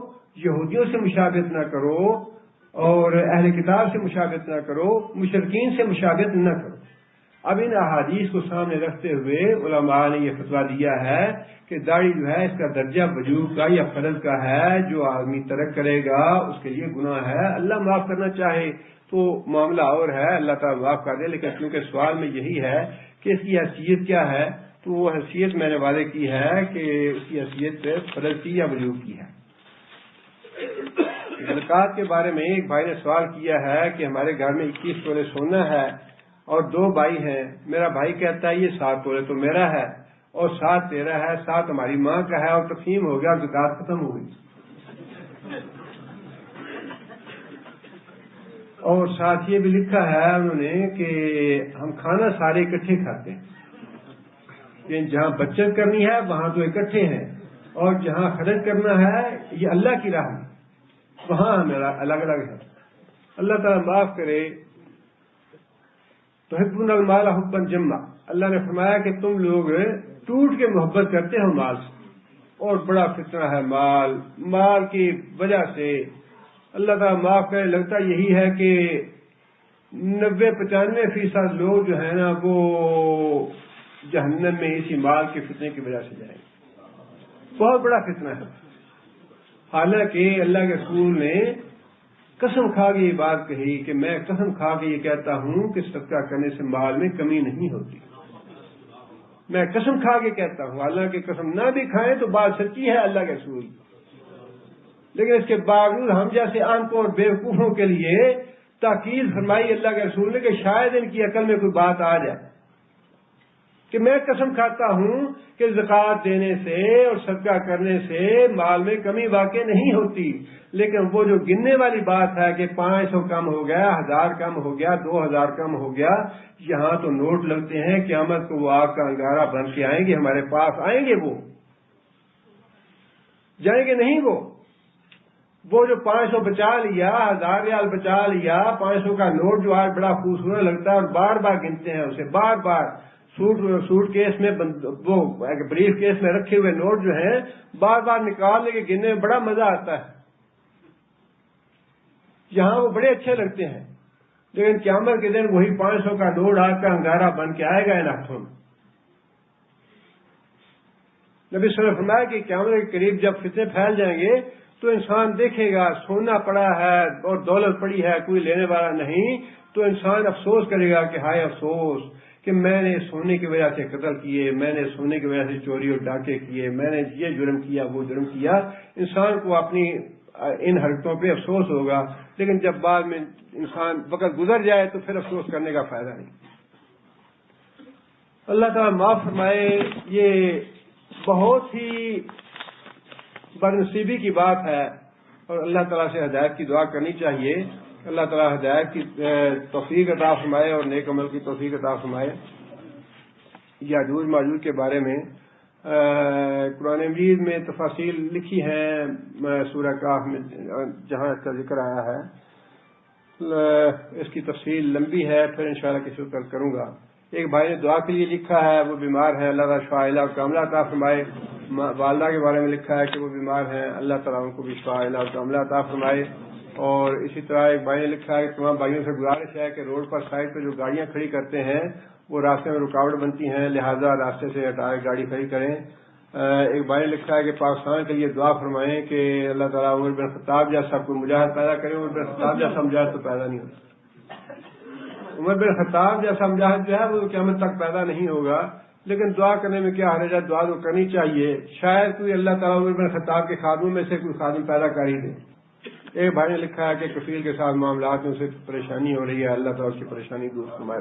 یہودیوں سے مشابہت نہ کرو اور اہل کتاب سے مشابہت نہ کرو، مشرکین سے مشابہت نہ کرو. اب ان احادیث کو سامنے رکھتے ہوئے علماء نے یہ فتویٰ دیا ہے کہ داڑھی جو ہے اس کا درجہ وجوب کا یا فرض کا ہے. جو آدمی ترک کرے گا اس کے لیے گناہ ہے. اللہ معاف کرنا چاہے تو معاملہ اور ہے، اللہ تعالیٰ معاف کر دے. لیکن کیونکہ سوال میں یہی ہے کہ اس کی حیثیت کیا ہے، تو وہ حیثیت میں نے وعدے کی ہے کہ اس کی حیثیت فرض کی یا وجوب کی ہے. زکوٰۃ کے بارے میں ایک بھائی نے سوال کیا ہے کہ ہمارے گھر میں 21 تولے سونا ہے اور 2 بھائی ہیں. میرا بھائی کہتا ہے یہ 7 تولے تو میرا ہے اور 7 تیرا ہے، 7 ہماری ماں کا ہے، اور تقسیم ہو گیا، زکوٰۃ ختم ہو گئی. اور ساتھ یہ بھی لکھا ہے انہوں نے کہ ہم کھانا سارے اکٹھے کھاتے ہیں. کہ جہاں بچت کرنی ہے وہاں تو اکٹھے ہیں، اور جہاں خرچ کرنا ہے یہ اللہ کی راہ میں، وہاں ہمارا الگ الگ ہے۔ اللہ تعالیٰ معاف کرے۔ تحبون المال حبا جما، اللہ نے فرمایا کہ تم لوگ ٹوٹ کے محبت کرتے ہو مال سے، اور بڑا فتنہ ہے مال کی وجہ سے۔ اللہ تعالیٰ معاف کرے، لگتا یہی ہے کہ 90-95% لوگ جو ہیں نا وہ جہنم میں اسی مال کے فتنے کی وجہ سے جائیں گے۔ بہت بڑا فتنہ ہے، حالانکہ اللہ کے رسول نے قسم کھا کے یہ بات کہی کہ میں قسم کھا کے یہ کہتا ہوں کہ صدقہ کرنے سے مال میں کمی نہیں ہوتی، میں قسم کھا کے کہتا ہوں، حالانکہ قسم نہ بھی کھائیں تو بات سچی ہے اللہ کے رسول، لیکن اس کے باوجود ہم جیسے عام اور بیوقوفوں کے لیے تاکید فرمائی اللہ کے رسول نے کہ شاید ان کی عقل میں کوئی بات آ جائے کہ میں قسم کھاتا ہوں کہ زکوٰۃ دینے سے اور صدقہ کرنے سے مال میں کمی واقع نہیں ہوتی، لیکن وہ جو گننے والی بات ہے کہ 500 کم ہو گیا، 1000 کم ہو گیا، 2000 کم ہو گیا، یہاں تو نوٹ لگتے ہیں، قیامت کو وہ آگ کا انگارہ بن کے آئیں گے، ہمارے پاس آئیں گے، وہ جائیں گے نہیں، وہ جو 500 بچا لیا، 1000 ریال بچا لیا، 500 کا نوٹ جو آج بڑا خوبصورت لگتا ہے اور بار بار گنتے ہیں اسے، بار بار سوٹ کیس میں وہ بریف کیس میں رکھے ہوئے نوٹ جو ہیں بار بار نکال لے کے گننے میں بڑا مزہ آتا ہے، یہاں وہ بڑے اچھے لگتے ہیں، لیکن قیامت کے دن وہی 500 کا نوٹ آگ کا انگارہ بن کے آئے گا ان ہاتھوں میں۔ نبی صلی اللہ علیہ وسلم نے فرمایا کہ قیامت کے قریب جب فتنے پھیل جائیں گے تو انسان دیکھے گا سونا پڑا ہے اور دولت پڑی ہے، کوئی لینے والا نہیں، تو انسان افسوس کرے گا کہ ہائے افسوس کہ میں نے سونے کی وجہ سے قتل کیے، میں نے سونے کی وجہ سے چوری اور ڈاکے کیے، میں نے یہ جرم کیا وہ جرم کیا۔ انسان کو اپنی ان حرکتوں پہ افسوس ہوگا، لیکن جب بعد میں انسان وقت گزر جائے تو پھر افسوس کرنے کا فائدہ نہیں۔ اللہ تعالیٰ معاف فرمائے، یہ بہت ہی بدنصیبی کی بات ہے، اور اللہ تعالیٰ سے ہدایت کی دعا کرنی چاہیے۔ اللہ تعالیٰ ہدایت کی توفیق عطا فرمائے اور نیک عمل کی توفیق عطا فرمائے۔ یاجوج ماجوج کے بارے میں قرآن مجید میں تفاصیل لکھی ہیں، سورہ کہف میں جہاں اس کا ذکر آیا ہے، اس کی تفصیل لمبی ہے، پھر انشاءاللہ کسی وقت کروں گا۔ ایک بھائی نے دعا کے لیے لکھا ہے، وہ بیمار ہے، اللہ تعالیٰ شفا علاج کاملہ عطا فرمائے۔ والدہ کے بارے میں لکھا ہے کہ وہ بیمار ہیں، اللہ تعالیٰ ان کو بھی شفا علاج کاملہ عطا فرمائے۔ اور اسی طرح ایک بھائی نے لکھا ہے کہ تمام بھائیوں سے گزارش ہے کہ روڈ پر سائڈ پہ جو گاڑیاں کھڑی کرتے ہیں وہ راستے میں رکاوٹ بنتی ہیں، لہذا راستے سے ہٹا کے گاڑی کھڑی کریں۔ ایک بھائی نے لکھا ہے کہ پاکستان کے لیے دعا فرمائیں کہ اللہ تعالیٰ عمر بن خطاب جیسا کوئی مجاہد پیدا کرے۔ عمر بن خطاب جیسا مجاہد تو پیدا نہیں ہوتا، عمر بن خطاب جیسا مجاہد جو ہے وہ قیامت تک پیدا نہیں ہوگا، لیکن دعا کرنے میں کیا حرج ہے، دعا تو کرنی چاہیے، شاید کوئی اللہ تعالیٰ عمر بن خطاب کے خادموں میں سے کوئی خادم پیدا کر ہی دے۔ ایک بھائی نے لکھا ہے کہ کفیل کے ساتھ معاملات میں اسے پریشانی ہو رہی ہے، اللہ تعالیٰ اس کی پریشانی دور فرمائے۔